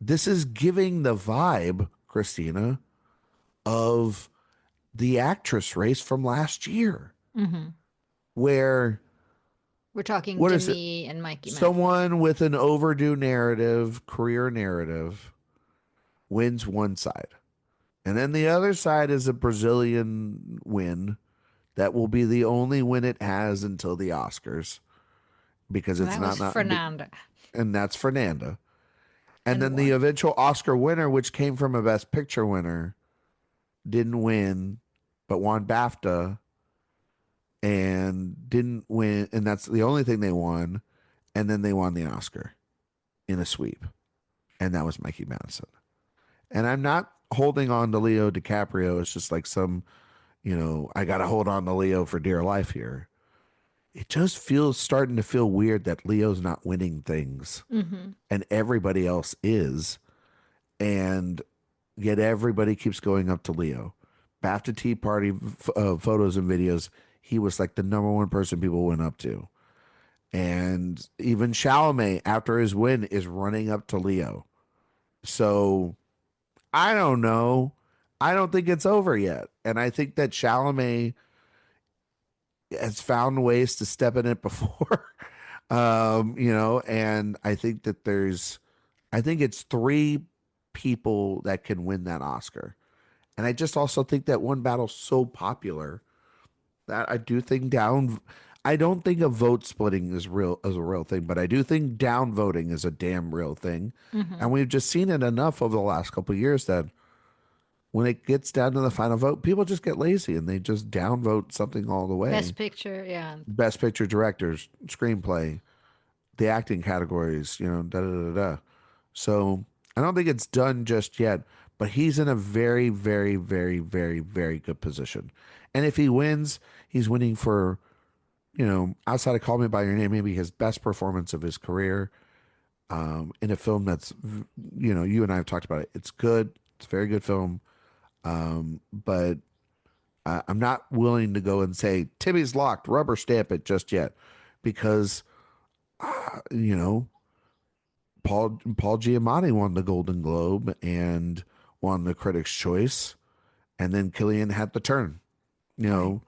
Speaker 2: this is giving the vibe, Christina, of the actress race from last year,
Speaker 1: Hmm.
Speaker 2: where
Speaker 1: We're talking
Speaker 2: what is it?
Speaker 1: Demi and Mikey Madsen.
Speaker 2: Someone with an overdue narrative, career narrative, wins one side. And then the other side is a Brazilian win that will be the only win it has until the Oscars because
Speaker 1: And
Speaker 2: it's
Speaker 1: that was
Speaker 2: not
Speaker 1: Fernanda
Speaker 2: and that's Fernanda. And
Speaker 1: and
Speaker 2: then the
Speaker 1: won.
Speaker 2: eventual Oscar winner, which came from a Best Picture winner, didn't win, but won BAFTA and didn't win. And that's the only thing they won. And then they won the Oscar in a sweep. And that was Mikey Madison. And I'm not holding on to Leo DiCaprio. It's just like I got to hold on to Leo for dear life here. It just feels starting to feel weird that Leo's not winning things
Speaker 1: Hmm.
Speaker 2: and everybody else is. And yet everybody keeps going up to Leo. BAFTA Tea Party photos and videos, he was like the number one person people went up to. And even Chalamet, after his win, is running up to Leo. So I don't know. I don't think it's over yet. And I think that Chalamet has found ways to step in it before. And I think that I think it's three people that can win that Oscar. And I just also think that one battle's so popular that I don't think a vote splitting is a real thing, but I do think downvoting is a damn real thing.
Speaker 1: Hmm.
Speaker 2: And we've just seen it enough over the last couple of years that when it gets down to the final vote, people just get lazy and they just downvote something all the
Speaker 1: Best
Speaker 2: way.
Speaker 1: Picture, yeah.
Speaker 2: Best picture, directors, screenplay, the acting categories, da da da da. So I don't think it's done just yet, but he's in a very, very, very, very, very good position. And if he wins, he's winning for, outside of Call Me by Your Name, maybe his best performance of his career, in a film that's, you and I have talked about it. It's good. It's a very good film. But I'm not willing to go and say Timmy's locked, rubber stamp it just yet, because you know Paul Giamatti won the Golden Globe and won the Critics' Choice, and then Killian had the turn. You
Speaker 1: Right.
Speaker 2: know,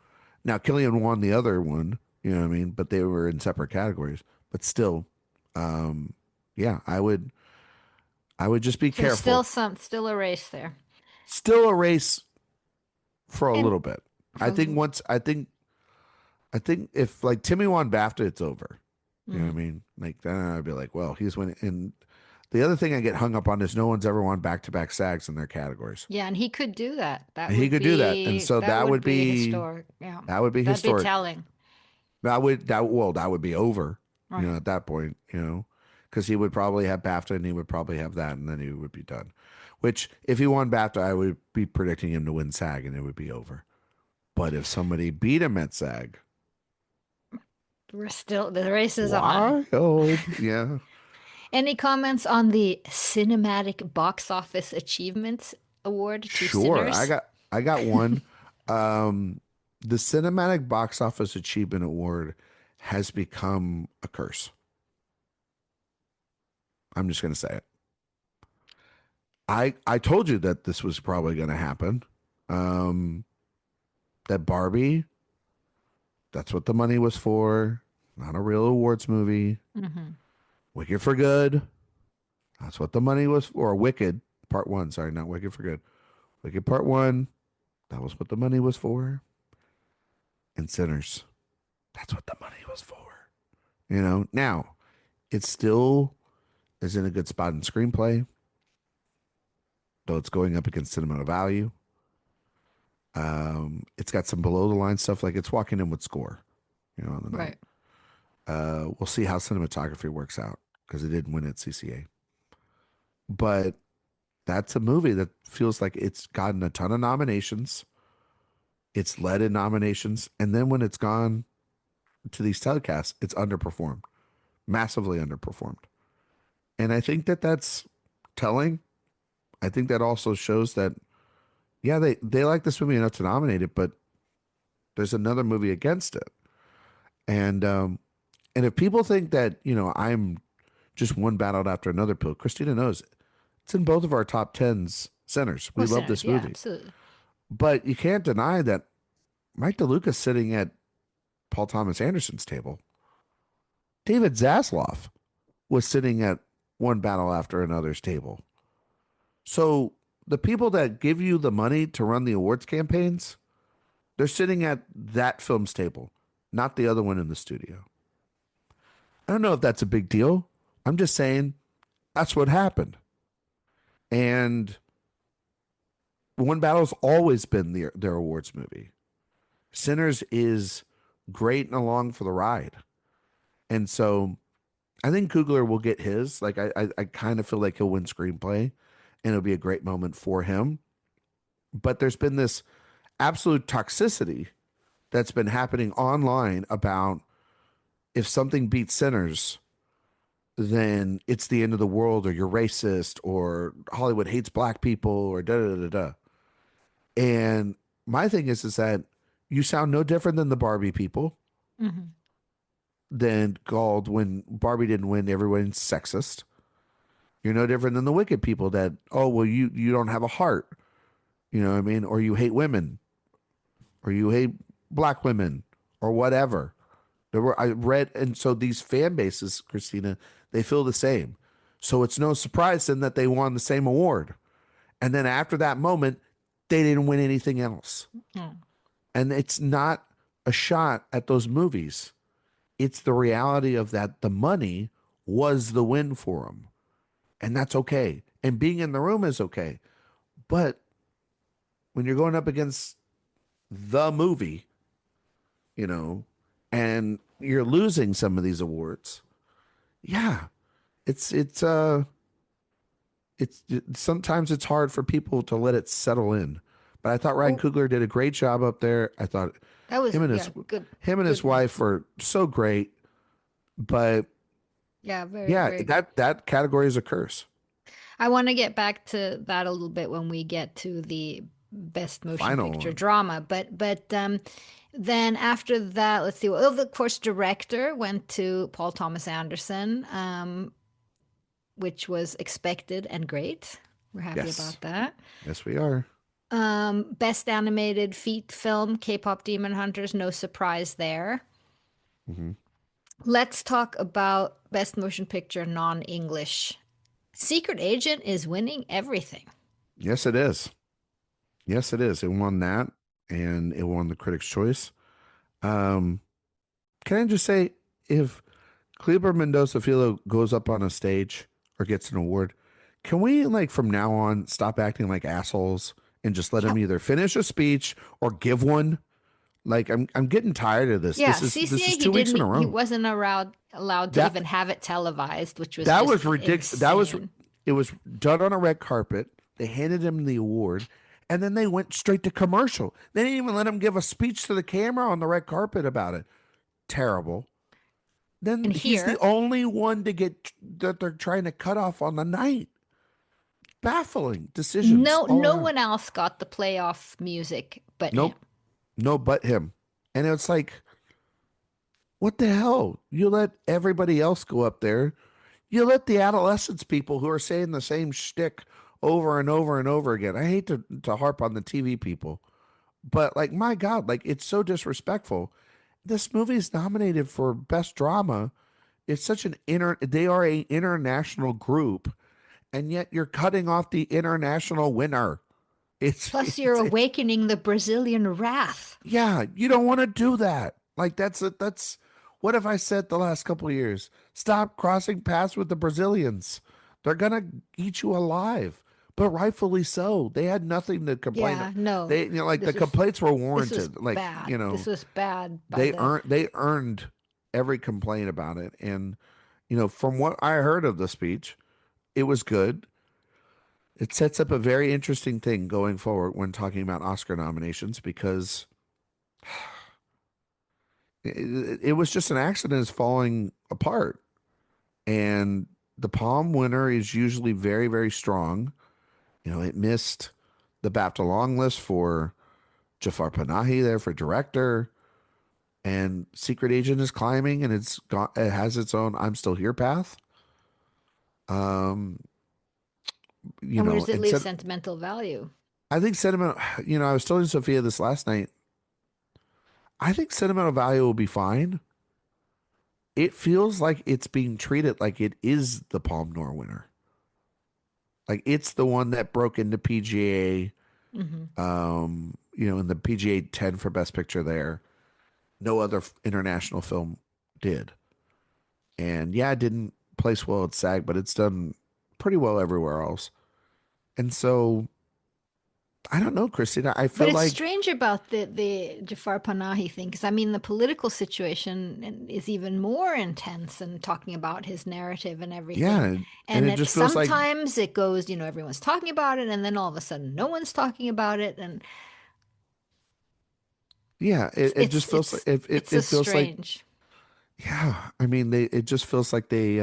Speaker 2: now Killian won the other one. You know what I mean? But they were in separate categories. But still, um, yeah, I would just be
Speaker 1: So
Speaker 2: careful.
Speaker 1: still a race there.
Speaker 2: Still a race for a
Speaker 1: And
Speaker 2: little bit. I think
Speaker 1: from
Speaker 2: once I think if like Timmy won BAFTA, it's over. You know what I
Speaker 1: mhm.
Speaker 2: mean? Like then I'd be like, well, he's winning. And the other thing I get hung up on is no one's ever won back to back SAGs in their categories.
Speaker 1: Yeah, and he could do that.
Speaker 2: And he could do that, and so
Speaker 1: That would be historic. Yeah.
Speaker 2: that would be
Speaker 1: That'd be
Speaker 2: historic.
Speaker 1: telling.
Speaker 2: That would be over.
Speaker 1: Right.
Speaker 2: At that point, because he would probably have BAFTA and he would probably have that, and then he would be done. Which, if he won BAFTA, I would be predicting him to win SAG, and it would be over. But if somebody beat him at SAG,
Speaker 1: The race is on.
Speaker 2: wild, yeah.
Speaker 1: Any comments on the Cinematic Box Office Achievements Award to
Speaker 2: Sure. I
Speaker 1: Sinners?
Speaker 2: got I got one. Um the Cinematic Box Office Achievement Award has become a curse. I'm just gonna say it. I told you that this was probably gonna happen. Um that Barbie, that's what the money was for. Not a real awards movie.
Speaker 1: Mm-hmm.
Speaker 2: Wicked for Good, that's what the money was for. Wicked Part 1, sorry, not Wicked for Good. Wicked Part 1, that was what the money was for. And Sinners, that's what the money was for. Now, it still is in a good spot in screenplay, though it's going up against sentimental value. It's got some below the line stuff, like it's walking in with score, on the night.
Speaker 1: Right.
Speaker 2: We'll see how cinematography works out because it didn't win at CCA. But that's a movie that feels like it's gotten a ton of nominations. It's led in nominations. And then when it's gone to these telecasts, it's underperformed, massively underperformed. And I think that that's telling. I think that also shows that, yeah, they like this movie enough to nominate it, but there's another movie against it. And if people think that, I'm just one battled after another pill, Christina knows it's in both of our top tens centers. We
Speaker 1: Well,
Speaker 2: love
Speaker 1: Sinners,
Speaker 2: this
Speaker 1: yeah,
Speaker 2: movie.
Speaker 1: absolutely.
Speaker 2: But you can't deny that Mike DeLuca's sitting at Paul Thomas Anderson's table. David Zaslav was sitting at one battle after another's table. So the people that give you the money to run the awards campaigns, they're sitting at that film's table, not the other one in the studio. I don't know if that's a big deal. I'm just saying that's what happened. And One Battle's always been their awards movie. Sinners is great and along for the ride. And so I think Coogler will get his. Like I kind of feel like he'll win screenplay and it'll be a great moment for him. But there's been this absolute toxicity that's been happening online about if something beats Sinners, then it's the end of the world, or you're racist, or Hollywood hates black people, or da da da da. And my thing is that you sound no different than the Barbie people.
Speaker 1: Mm-hmm.
Speaker 2: Then called when Barbie didn't win, everyone's sexist. You're no different than the Wicked people that, oh well, you don't have a heart, you know what I mean, or you hate women, or you hate black women, or whatever. I read, and so these fan bases, Christina, they feel the same. So it's no surprise then that they won the same award. And then after that moment, they didn't win anything else.
Speaker 1: Mm.
Speaker 2: And it's not a shot at those movies. It's the reality of that the money was the win for them. And that's okay. And being in the room is okay. But when you're going up against the movie, and you're losing some of these awards, yeah, it's sometimes it's hard for people to let it settle in. But I thought Ryan
Speaker 1: Well,
Speaker 2: Coogler did a great job up there. I thought
Speaker 1: that was
Speaker 2: him and
Speaker 1: yeah,
Speaker 2: his
Speaker 1: good,
Speaker 2: him and his
Speaker 1: good move.
Speaker 2: wife are so great. But
Speaker 1: Yeah, very,
Speaker 2: yeah,
Speaker 1: very good.
Speaker 2: that category is a curse.
Speaker 1: I want to get back to that a little bit when we get to the best motion
Speaker 2: Final
Speaker 1: picture
Speaker 2: one.
Speaker 1: drama. But then after that, let's see. Well, of course, director went to Paul Thomas Anderson, which was expected and great. We're happy
Speaker 2: Yes.
Speaker 1: about that.
Speaker 2: Yes, we are.
Speaker 1: Best animated feat film, K-pop Demon Hunters. No surprise there.
Speaker 2: Hmm.
Speaker 1: Let's talk about best motion picture non-English. Secret Agent is winning everything.
Speaker 2: Yes, it is. Yes, it is. It won that, and it won the Critics' Choice. Um, can I just say, if Kleber Mendoza Filo goes up on a stage or gets an award, can we, like, from now on stop acting like assholes and just let him
Speaker 1: Yep.
Speaker 2: either finish a speech or give one? Like, I'm getting tired of this.
Speaker 1: Yeah,
Speaker 2: This
Speaker 1: CCA
Speaker 2: is 2 weeks in a
Speaker 1: he
Speaker 2: row.
Speaker 1: wasn't allowed to
Speaker 2: That
Speaker 1: even have it televised, which was
Speaker 2: that was
Speaker 1: just
Speaker 2: ridiculous.
Speaker 1: insane.
Speaker 2: It was done on a red carpet. They handed him the award, and then they went straight to commercial. They didn't even let him give a speech to the camera on the red carpet about it. Terrible. Then
Speaker 1: And
Speaker 2: he's the
Speaker 1: here,
Speaker 2: only one to get that they're trying to cut off on the night. Baffling decisions all
Speaker 1: no
Speaker 2: around.
Speaker 1: one else got the playoff music but him.
Speaker 2: Nope, no, but him. And it's like, what the hell? You let everybody else go up there. You let the adolescents people who are saying the same shtick over and over and over again. I hate to harp on the TV people, But like, my God, like it's so disrespectful. This movie is nominated for best drama. It's such an they are a international group, and yet you're cutting off the international winner.
Speaker 1: Plus, you're
Speaker 2: It's
Speaker 1: awakening the Brazilian wrath.
Speaker 2: yeah, you don't want to do that. Like that's what have I said the last couple of years? Stop crossing paths with the Brazilians. They're gonna eat you alive. But rightfully so. They had nothing to complain.
Speaker 1: Yeah, no,
Speaker 2: They like the complaints were
Speaker 1: this was
Speaker 2: warranted. Like,
Speaker 1: bad. This was bad by the.
Speaker 2: they earned every complaint about it. And from what I heard of the speech, it was good. It sets up a very interesting thing going forward when talking about Oscar nominations because it was just an accident is falling apart. And the Palm winner is usually very, very strong. It missed the BAFTA long list for Jafar Panahi there for director. And Secret Agent is climbing and it has its own I'm Still Here path. Um,
Speaker 1: And where does it leave
Speaker 2: instead,
Speaker 1: sentimental value?
Speaker 2: I think sentiment, I was telling Sophia this last night. I think sentimental value will be fine. It feels like it's being treated like it is the Palme d'Or winner. Like it's the one that broke into PGA,
Speaker 1: Mm-hmm.
Speaker 2: in the PGA 10 for Best Picture there. No other international film did. And yeah, it didn't place well at SAG, but it's done pretty well everywhere else. And so I don't know, Christina. I
Speaker 1: But
Speaker 2: feel
Speaker 1: it's
Speaker 2: like,
Speaker 1: strange about the Jafar Panahi thing, because I mean, the political situation is even more intense and talking about his narrative and
Speaker 2: yeah,
Speaker 1: everything.
Speaker 2: and
Speaker 1: And
Speaker 2: it
Speaker 1: it
Speaker 2: just feels like,
Speaker 1: sometimes it goes, everyone's talking about it, and then all of a sudden no one's talking about it, and
Speaker 2: yeah,
Speaker 1: it's
Speaker 2: it
Speaker 1: it's
Speaker 2: just feels like
Speaker 1: it's it's a
Speaker 2: it feels like,
Speaker 1: strange.
Speaker 2: yeah. I mean, it just feels like they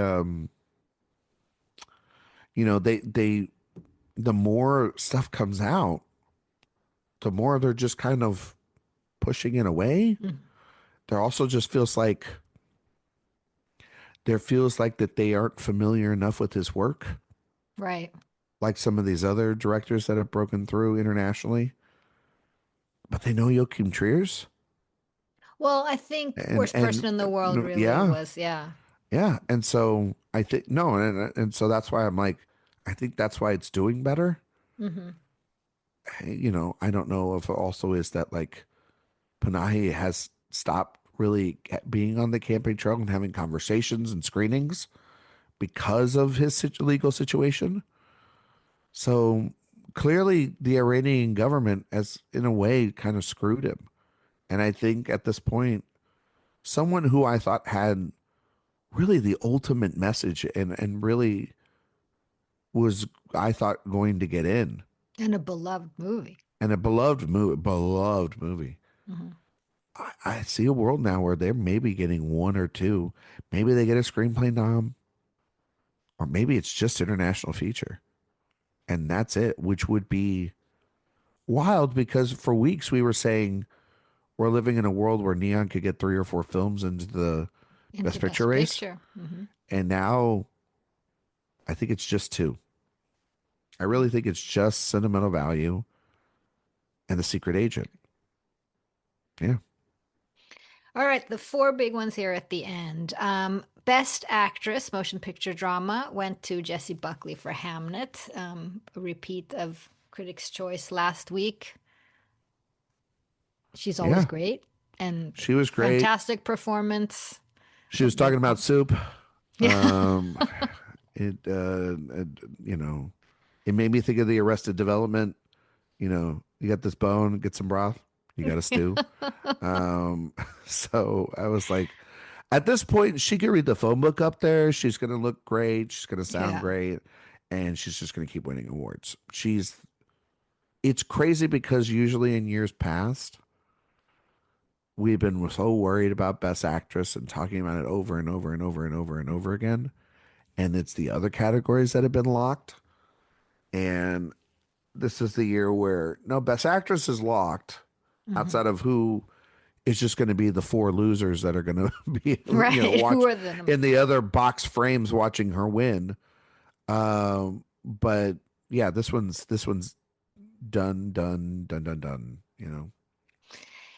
Speaker 2: the more stuff comes out, the more they're just kind of pushing it away.
Speaker 1: Mm,
Speaker 2: There also just feels like that they aren't familiar enough with his work,
Speaker 1: right.
Speaker 2: like some of these other directors that have broken through internationally. But they know Joachim Trier's,
Speaker 1: Well, I think worst person in the world really
Speaker 2: yeah,
Speaker 1: was, yeah.
Speaker 2: yeah. And so I think no, and so that's why I'm like, I think that's why it's doing better.
Speaker 1: Hmm.
Speaker 2: I don't know if it also is that like Panahi has stopped really being on the campaign trail and having conversations and screenings because of his legal situation. So clearly, the Iranian government has, in a way, kind of screwed him. And I think at this point, someone who I thought had really the ultimate message and really was, I thought, going to get in
Speaker 1: And a beloved movie.
Speaker 2: and a beloved movie.
Speaker 1: Hmm.
Speaker 2: I see a world now where they're maybe getting one or two. Maybe they get a screenplay nom, or maybe it's just international feature. And that's it, which would be wild because for weeks we were saying we're living in a world where Neon could get 3 or 4 films into the
Speaker 1: Into
Speaker 2: Best Picture
Speaker 1: Best
Speaker 2: race.
Speaker 1: Picture. Hmm.
Speaker 2: And now I think it's just two. I really think it's just Sentimental Value and The Secret Agent. Yeah.
Speaker 1: All right, the four big ones here at the end. Best Actress, Motion Picture Drama, went to Jessie Buckley for Hamnet, a repeat of Critics' Choice last week. She's always
Speaker 2: Yeah.
Speaker 1: great and
Speaker 2: She was great.
Speaker 1: fantastic performance.
Speaker 2: She was talking about soup.
Speaker 1: Yeah.
Speaker 2: Um, it you know, it made me think of the Arrested Development. You got this bone, get some broth. You got a stew. So I was like, at this point, she could read the phone book up there. She's going to look great. She's going to sound
Speaker 1: Yeah.
Speaker 2: great. And she's just going to keep winning awards. It's crazy because usually in years past, we've been so worried about Best Actress and talking about it over and over and over and over and over again. And it's the other categories that have been locked. And this is the year where no, Best Actress is locked
Speaker 1: Hmm.
Speaker 2: outside of who is just going to be the 4 losers that are going to be,
Speaker 1: Right. Who
Speaker 2: watch
Speaker 1: are the
Speaker 2: in the other box frames watching her win. But yeah, this one's done, done, done, done, done.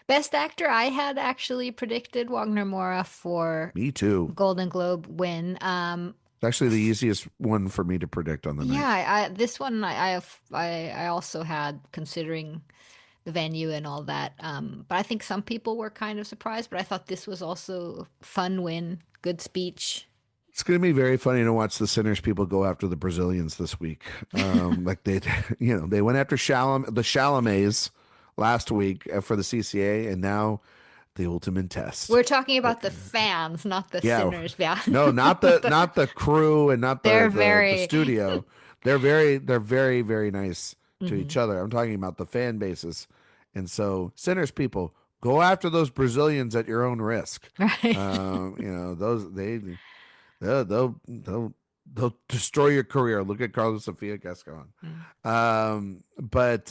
Speaker 1: Best actor, I had actually predicted Wagner Moura for
Speaker 2: Me too.
Speaker 1: Golden Globe win.
Speaker 2: It's actually the easiest one for me to predict on the
Speaker 1: Yeah,
Speaker 2: night.
Speaker 1: this one I also had considering the venue and all that. But I think some people were kind of surprised, but I thought this was also a fun win, good speech.
Speaker 2: It's going to be very funny to watch the Sinners people go after the Brazilians this week. Like they, they went after the Chalamets last week for the CCA, and now the ultimate test.
Speaker 1: We're talking
Speaker 2: Like,
Speaker 1: about the fans, not the
Speaker 2: yeah,
Speaker 1: sinners. Yeah.
Speaker 2: no, not the crew and not
Speaker 1: They're
Speaker 2: the
Speaker 1: very
Speaker 2: studio. They're very very nice to each
Speaker 1: Mhm.
Speaker 2: other. I'm talking about the fan bases, and so Sinners people go after those Brazilians at your own risk.
Speaker 1: Right.
Speaker 2: Those they'll destroy your career. Look at Carlos Sofia Gascon.
Speaker 1: Mm.
Speaker 2: But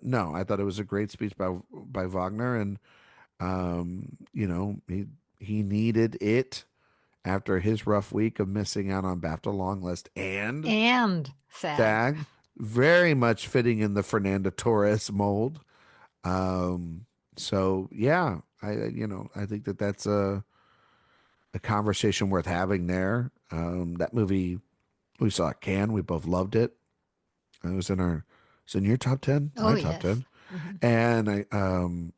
Speaker 2: no, I thought it was a great speech by Wagner, and he needed it after his rough week of missing out on BAFTA long list and
Speaker 1: And SAG.
Speaker 2: SAG, very much fitting in the Fernando Torres mold. Um, so yeah, I think that's a conversation worth having there. That movie we saw at Cannes, we both loved it. It was in your top 10,
Speaker 1: Oh,
Speaker 2: my top
Speaker 1: yes.
Speaker 2: 10.
Speaker 1: Mhm.
Speaker 2: And I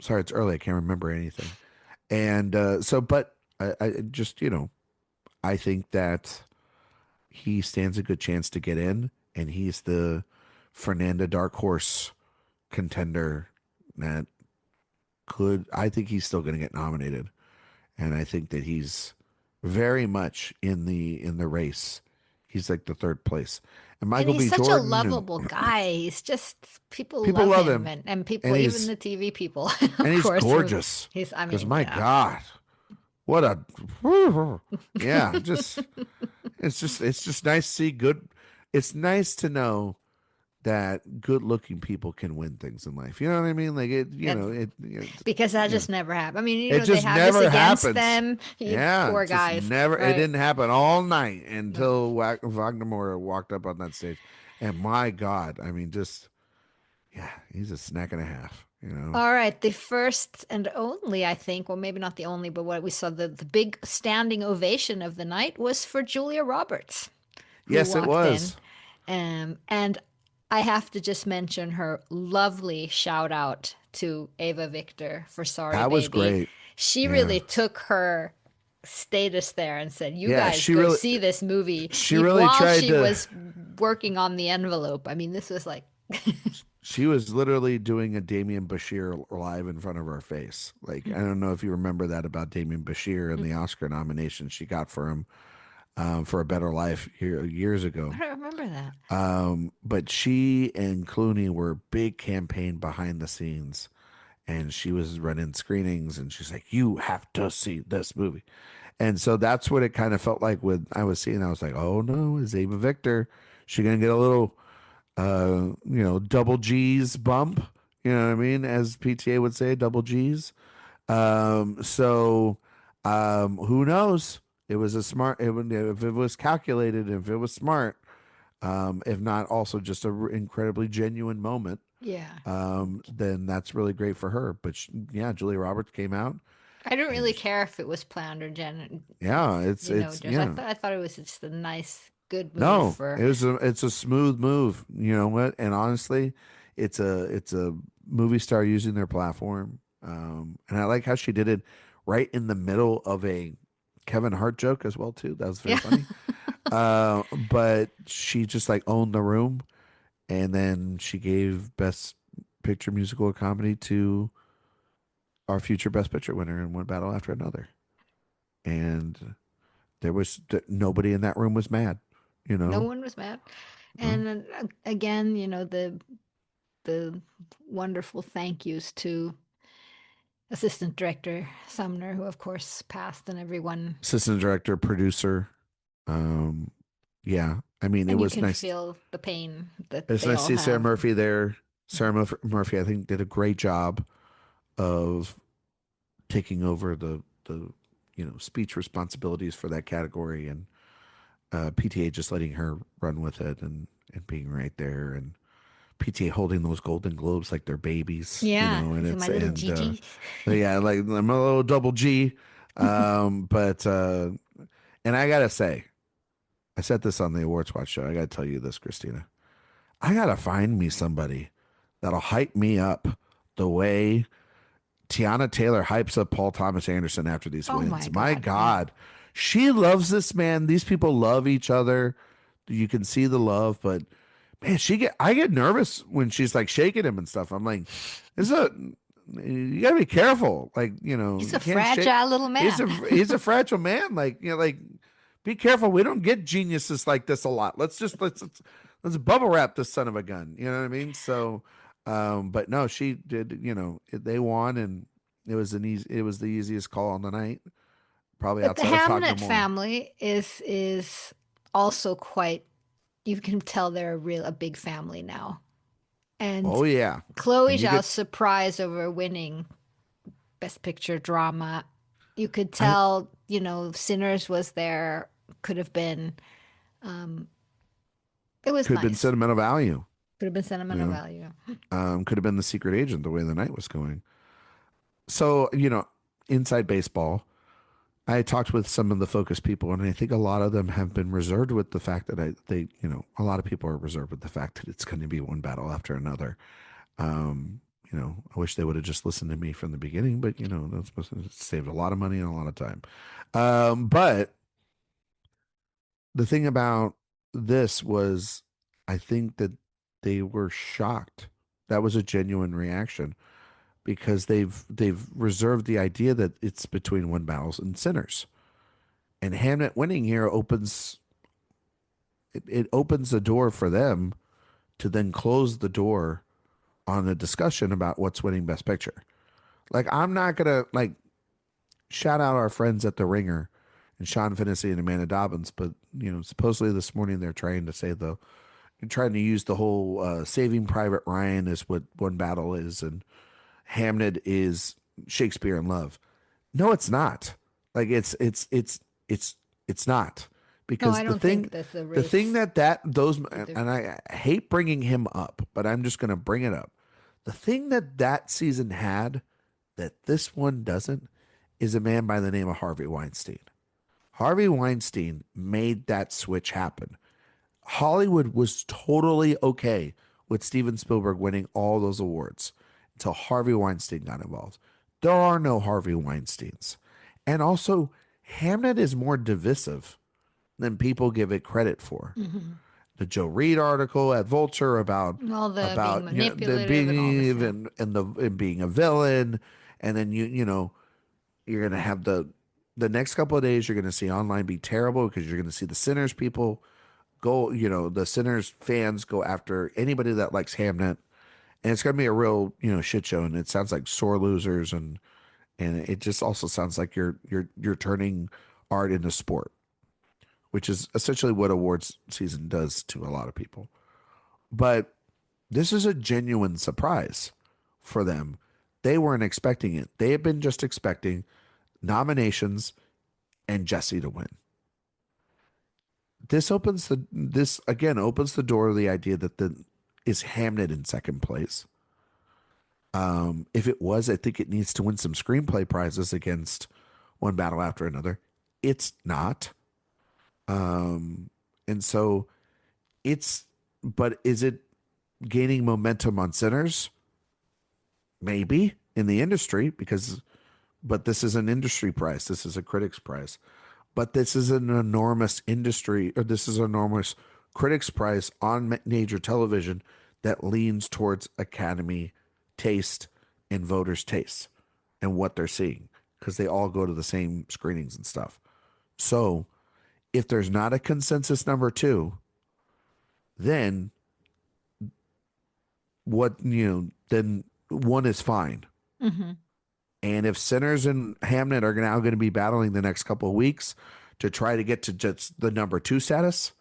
Speaker 2: sorry it's early, I can't remember anything. And but I just, I think that he stands a good chance to get in, and he's the Fernanda dark horse contender that I think he's still going to get nominated, and I think that he's very much in the race. He's like the third place, and
Speaker 1: And
Speaker 2: Michael
Speaker 1: he's
Speaker 2: B.
Speaker 1: such a
Speaker 2: Jordan, and
Speaker 1: lovable guy. He's just people
Speaker 2: people
Speaker 1: love
Speaker 2: love
Speaker 1: him
Speaker 2: him,
Speaker 1: and people
Speaker 2: and
Speaker 1: even
Speaker 2: he's
Speaker 1: the TV people,
Speaker 2: and
Speaker 1: of
Speaker 2: he's
Speaker 1: course.
Speaker 2: gorgeous.
Speaker 1: He's I
Speaker 2: Because
Speaker 1: mean,
Speaker 2: my
Speaker 1: yeah.
Speaker 2: God, what a yeah, it's just nice to see good. It's nice to know that good-looking people can win things in life. You know what I mean? Like
Speaker 1: And because that
Speaker 2: you know,
Speaker 1: just never happened. I mean,
Speaker 2: it
Speaker 1: they
Speaker 2: just
Speaker 1: have this
Speaker 2: never
Speaker 1: against
Speaker 2: happens.
Speaker 1: them. You
Speaker 2: Yeah,
Speaker 1: poor
Speaker 2: it just
Speaker 1: guys,
Speaker 2: never. It
Speaker 1: right?
Speaker 2: didn't happen all night
Speaker 1: No.
Speaker 2: until Wagner Moore walked up on that stage, and my God, I mean, just yeah, he's a snack and a half.
Speaker 1: All right, the first and only, I think, well, maybe not the only, but what we saw the big standing ovation of the night was for Julia Roberts, who
Speaker 2: Yes, it
Speaker 1: walked in.
Speaker 2: was.
Speaker 1: And I have to just mention her lovely shout out to Ava Victor for Sorry
Speaker 2: That was
Speaker 1: Baby.
Speaker 2: great.
Speaker 1: She
Speaker 2: Yeah,
Speaker 1: really took her status there and said, "You
Speaker 2: yeah.
Speaker 1: guys go see this movie,"
Speaker 2: She really
Speaker 1: while
Speaker 2: tried
Speaker 1: she
Speaker 2: to.
Speaker 1: was working on the envelope. I mean, this was like,
Speaker 2: She was literally doing a Damien Bashir live in front of our face. Like I don't know if you remember that about Damien Bashir and the Oscar nomination she got for him for A Better Life years
Speaker 1: I
Speaker 2: ago.
Speaker 1: don't remember that.
Speaker 2: But she and Clooney were big campaign behind the scenes, and she was running screenings, and she's like, "You have to see this movie," and so that's what it kind of felt like with I was seeing. I was like, "Oh no, is Ava Victor? She gonna get a little, double G's bump? You know what I mean? As PTA would say, double G's." So, who knows? It was a smart. If it was calculated, if it was smart, if not also just a incredibly genuine moment,
Speaker 1: Yeah.
Speaker 2: then that's really great for her. But yeah, Julia Roberts came out,
Speaker 1: I don't
Speaker 2: and
Speaker 1: really care if it was planned or
Speaker 2: yeah, it's
Speaker 1: just
Speaker 2: yeah.
Speaker 1: I thought it was just a nice, good move
Speaker 2: No,
Speaker 1: for.
Speaker 2: it's a smooth move. You know what? And honestly, it's a movie star using their platform. And I like how she did it right in the middle of a Kevin Hart joke as well too. That was very
Speaker 1: Yeah.
Speaker 2: funny. But she just like owned the room, and then she gave Best Picture Musical or Comedy to our future Best Picture winner in one battle after another. And nobody in that room was mad, you
Speaker 1: No
Speaker 2: know.
Speaker 1: one was mad.
Speaker 2: No.
Speaker 1: And again, the wonderful thank yous to Assistant Director Sumner, who of course passed, and everyone.
Speaker 2: Assistant director, producer. Um, yeah, I mean, it
Speaker 1: And you
Speaker 2: was
Speaker 1: can
Speaker 2: nice.
Speaker 1: feel the pain that
Speaker 2: It's
Speaker 1: they
Speaker 2: nice to
Speaker 1: all
Speaker 2: see Sarah
Speaker 1: have.
Speaker 2: Murphy there. Sarah Murphy, I think, did a great job of taking over the speech responsibilities for that category, and PTA just letting her run with it and being right there. And PTA holding those Golden Globes like they're babies,
Speaker 1: Yeah,
Speaker 2: and
Speaker 1: so my little Gigi.
Speaker 2: yeah, like I'm a little double G. But and I gotta say, I said this on the Awards Watch show. I gotta tell you this, Christina. I gotta find me somebody that'll hype me up the way Tiana Taylor hypes up Paul Thomas Anderson after these
Speaker 1: Oh my
Speaker 2: wins. My
Speaker 1: God, yeah.
Speaker 2: God, she loves this man. These people love each other. You can see the love, but man, I get nervous when she's like shaking him and stuff. I'm like, this is a you gotta be careful. Like,
Speaker 1: He's
Speaker 2: you
Speaker 1: a
Speaker 2: can't shake.
Speaker 1: fragile little man.
Speaker 2: He's a fragile man. Like, like be careful. We don't get geniuses like this a lot. Let's bubble wrap this son of a gun. You know what I mean? So, but no, she did. They won, and it was the easiest call on the night, probably
Speaker 1: But the
Speaker 2: outside of
Speaker 1: Hamnet
Speaker 2: Fagnamore.
Speaker 1: family is also quite, you can tell they're a big family now. And
Speaker 2: Oh yeah,
Speaker 1: Chloe
Speaker 2: and you
Speaker 1: Zhao's
Speaker 2: could.
Speaker 1: surprise over winning Best Picture drama, you could
Speaker 2: I
Speaker 1: tell, Sinners was there, could have been, um, it was
Speaker 2: could have been
Speaker 1: nice.
Speaker 2: sentimental value.
Speaker 1: Could have been
Speaker 2: You
Speaker 1: sentimental
Speaker 2: know,
Speaker 1: value.
Speaker 2: could have been the secret agent the way the night was going. So, inside baseball, I talked with some of the focus people, and I think a lot of them have been reserved with the fact that a lot of people are reserved with the fact that it's going to be one battle after another. I wish they would have just listened to me from the beginning, but that's saved a lot of money and a lot of time. But the thing about this was, I think that they were shocked. That was a genuine reaction because they've reserved the idea that it's between one battles and sinners. And Hamnet winning here it opens the door for them to then close the door on a discussion about what's winning Best Picture. Like I'm not gonna like shout out our friends at the Ringer and Sean Finney and Amanda Dobbins, but supposedly this morning they're trying to say trying to use the whole Saving Private Ryan is what One Battle is, and Hamnet is Shakespeare in Love. No, it's not. Like it's it's not
Speaker 1: No,
Speaker 2: because
Speaker 1: I don't think that's a
Speaker 2: the thing
Speaker 1: race
Speaker 2: that those
Speaker 1: either.
Speaker 2: and I hate bringing him up, but I'm just going to bring it up. The thing that season had that this one doesn't is a man by the name of Harvey Weinstein. Harvey Weinstein made that switch happen. Hollywood was totally okay with Steven Spielberg winning all those awards until Harvey Weinstein got involved. There are no Harvey Weinsteins. And also, Hamnet is more divisive than people give it credit for.
Speaker 1: Hmm.
Speaker 2: The Joe Reed article at Vulture
Speaker 1: All the being
Speaker 2: them
Speaker 1: manipulative and all
Speaker 2: being
Speaker 1: this, yeah.
Speaker 2: even and being a villain, and then you're gonna have the next couple of days you're gonna see online be terrible because you're gonna see the Sinners people go, the Sinners fans go after anybody that likes Hamnet, and it's gonna be a real, shit show. And it sounds like sore losers, and it just also sounds like you're turning art into sport, which is essentially what awards season does to a lot of people. But this is a genuine surprise for them. They weren't expecting it. They had been just expecting nominations and Jesse to win. This again opens the door to the idea that the is Hamnet in second place. If it was, I think it needs to win some screenplay prizes against One Battle After Another. It's not. And so but is it gaining momentum on Sinners? Maybe in the industry but this is an industry prize. This is a critics prize. But this is an enormous industry, or this is an enormous critics prize on major television that leans towards Academy taste and voters' taste and what they're seeing because they all go to the same screenings and stuff. So if there's not a consensus number two, then then one is fine.
Speaker 1: Hmm.
Speaker 2: And if Sinners and Hamnet are now going to be battling the next couple of weeks to try to get to just the number two status,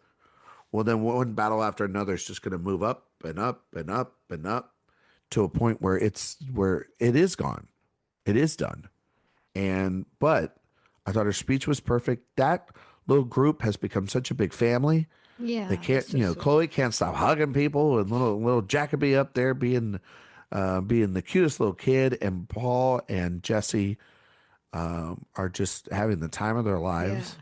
Speaker 2: well, then one battle after another is just going to move up and up and up and up to a point where it is gone. It is done. But I thought her speech was perfect. That little group has become such a big family. They
Speaker 1: Yeah,
Speaker 2: can't,
Speaker 1: that's so sweet.
Speaker 2: Chloe can't stop hugging people, and little Jacoby up there being the cutest little kid, and Paul and Jesse are just having the time of their
Speaker 1: Yeah.
Speaker 2: lives.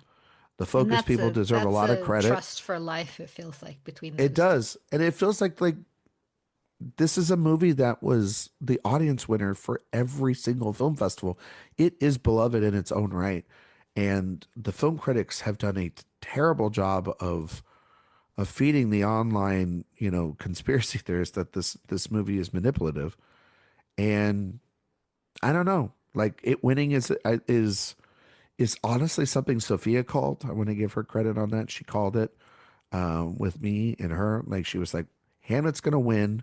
Speaker 2: The
Speaker 1: And
Speaker 2: Focus people deserve a
Speaker 1: that's
Speaker 2: lot of
Speaker 1: a
Speaker 2: credit.
Speaker 1: trust for life, it feels like, between
Speaker 2: It
Speaker 1: those two.
Speaker 2: does, and it feels like this is a movie that was the audience winner for every single film festival. It is beloved in its own right, and the film critics have done a terrible job of feeding the online, conspiracy theorists that this movie is manipulative. And I don't know, like it winning is honestly something Sophia called. I want to give her credit on that. She called it with me and her. Like she was like, Hamlet's going to win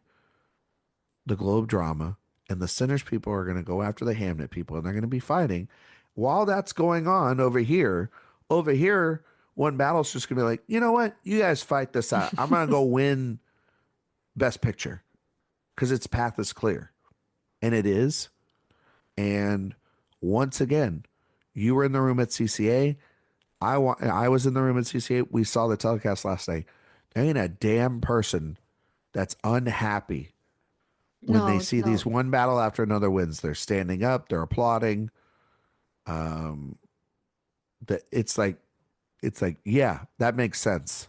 Speaker 2: the Globe drama, and the Sinners people are going to go after the Hamnet people, and they're going to be fighting. While that's going on over here, one battle's just going to be like, you know what? You guys fight this out. I'm going to go win Best Picture because its path is clear. And it is. And once again, you were in the room at CCA. I was in the room at CCA. We saw the telecast last night. There ain't a damn person that's unhappy when they
Speaker 1: No,
Speaker 2: see these
Speaker 1: no.
Speaker 2: one battle after another wins. They're standing up, they're applauding. Um, that it's like, yeah, that makes sense,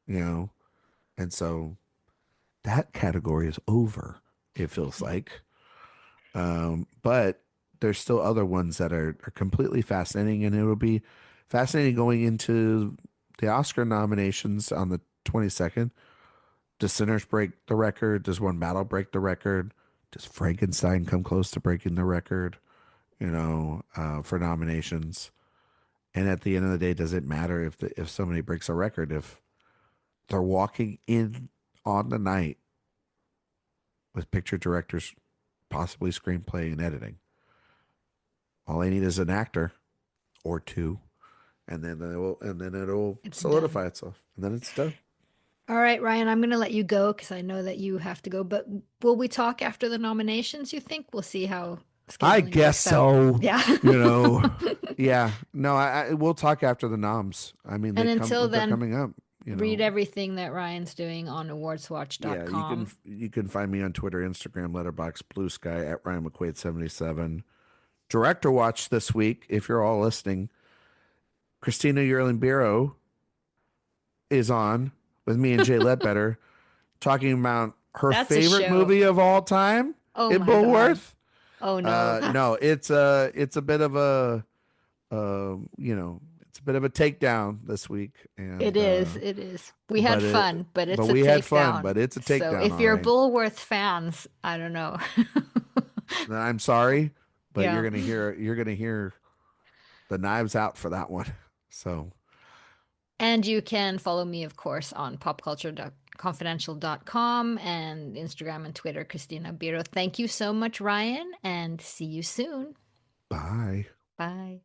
Speaker 2: you know. And so that category is over. It feels like, but there's still other ones that are completely fascinating, and it will be fascinating going into the Oscar nominations on the 22nd. Does Sinners break the record? Does One Battle break the record? Does Frankenstein come close to breaking the record? For nominations. And at the end of the day, does it matter if somebody breaks a record if they're walking in on the night with picture directors, possibly screenplay and editing? All they need is an actor or two, and then it'll
Speaker 1: It's done.
Speaker 2: solidify itself, and then it's done.
Speaker 1: All right, Ryan, I'm going to let you go because I know that you have to go. But will we talk after the nominations, you think? We'll see how
Speaker 2: I
Speaker 1: scheduling
Speaker 2: guess
Speaker 1: works out.
Speaker 2: so.
Speaker 1: Yeah.
Speaker 2: You know, yeah. No, we'll talk after the noms. I mean,
Speaker 1: And until
Speaker 2: they're
Speaker 1: then,
Speaker 2: coming up.
Speaker 1: read everything that Ryan's doing on
Speaker 2: Yeah, you can
Speaker 1: awardswatch.com.
Speaker 2: you can find me on Twitter, Instagram, Letterboxd, Blue Sky at Ryan McQuade 77. Director watch this week. If you're all listening, Christina Biro is on with me and Jay Ledbetter talking about her
Speaker 1: That's a
Speaker 2: favorite
Speaker 1: show.
Speaker 2: movie of all time
Speaker 1: Oh
Speaker 2: in
Speaker 1: my God.
Speaker 2: Bullworth.
Speaker 1: Oh no.
Speaker 2: No, it's a bit of a takedown this week,
Speaker 1: It
Speaker 2: and
Speaker 1: is. It is. We had
Speaker 2: but it
Speaker 1: fun, but
Speaker 2: but
Speaker 1: it's a
Speaker 2: we had fun,
Speaker 1: takedown.
Speaker 2: but it's a
Speaker 1: So
Speaker 2: takedown,
Speaker 1: if
Speaker 2: all
Speaker 1: you're
Speaker 2: right.
Speaker 1: Bullworth fans, I don't know.
Speaker 2: And I'm sorry, but
Speaker 1: Yeah.
Speaker 2: you're gonna hear the knives out for that one. So
Speaker 1: And you can follow me, of course, on popculture.confidential.com and Instagram and Twitter, Christina Biro. Thank you so much, Ryan, and see you soon.
Speaker 2: bye.
Speaker 1: Bye.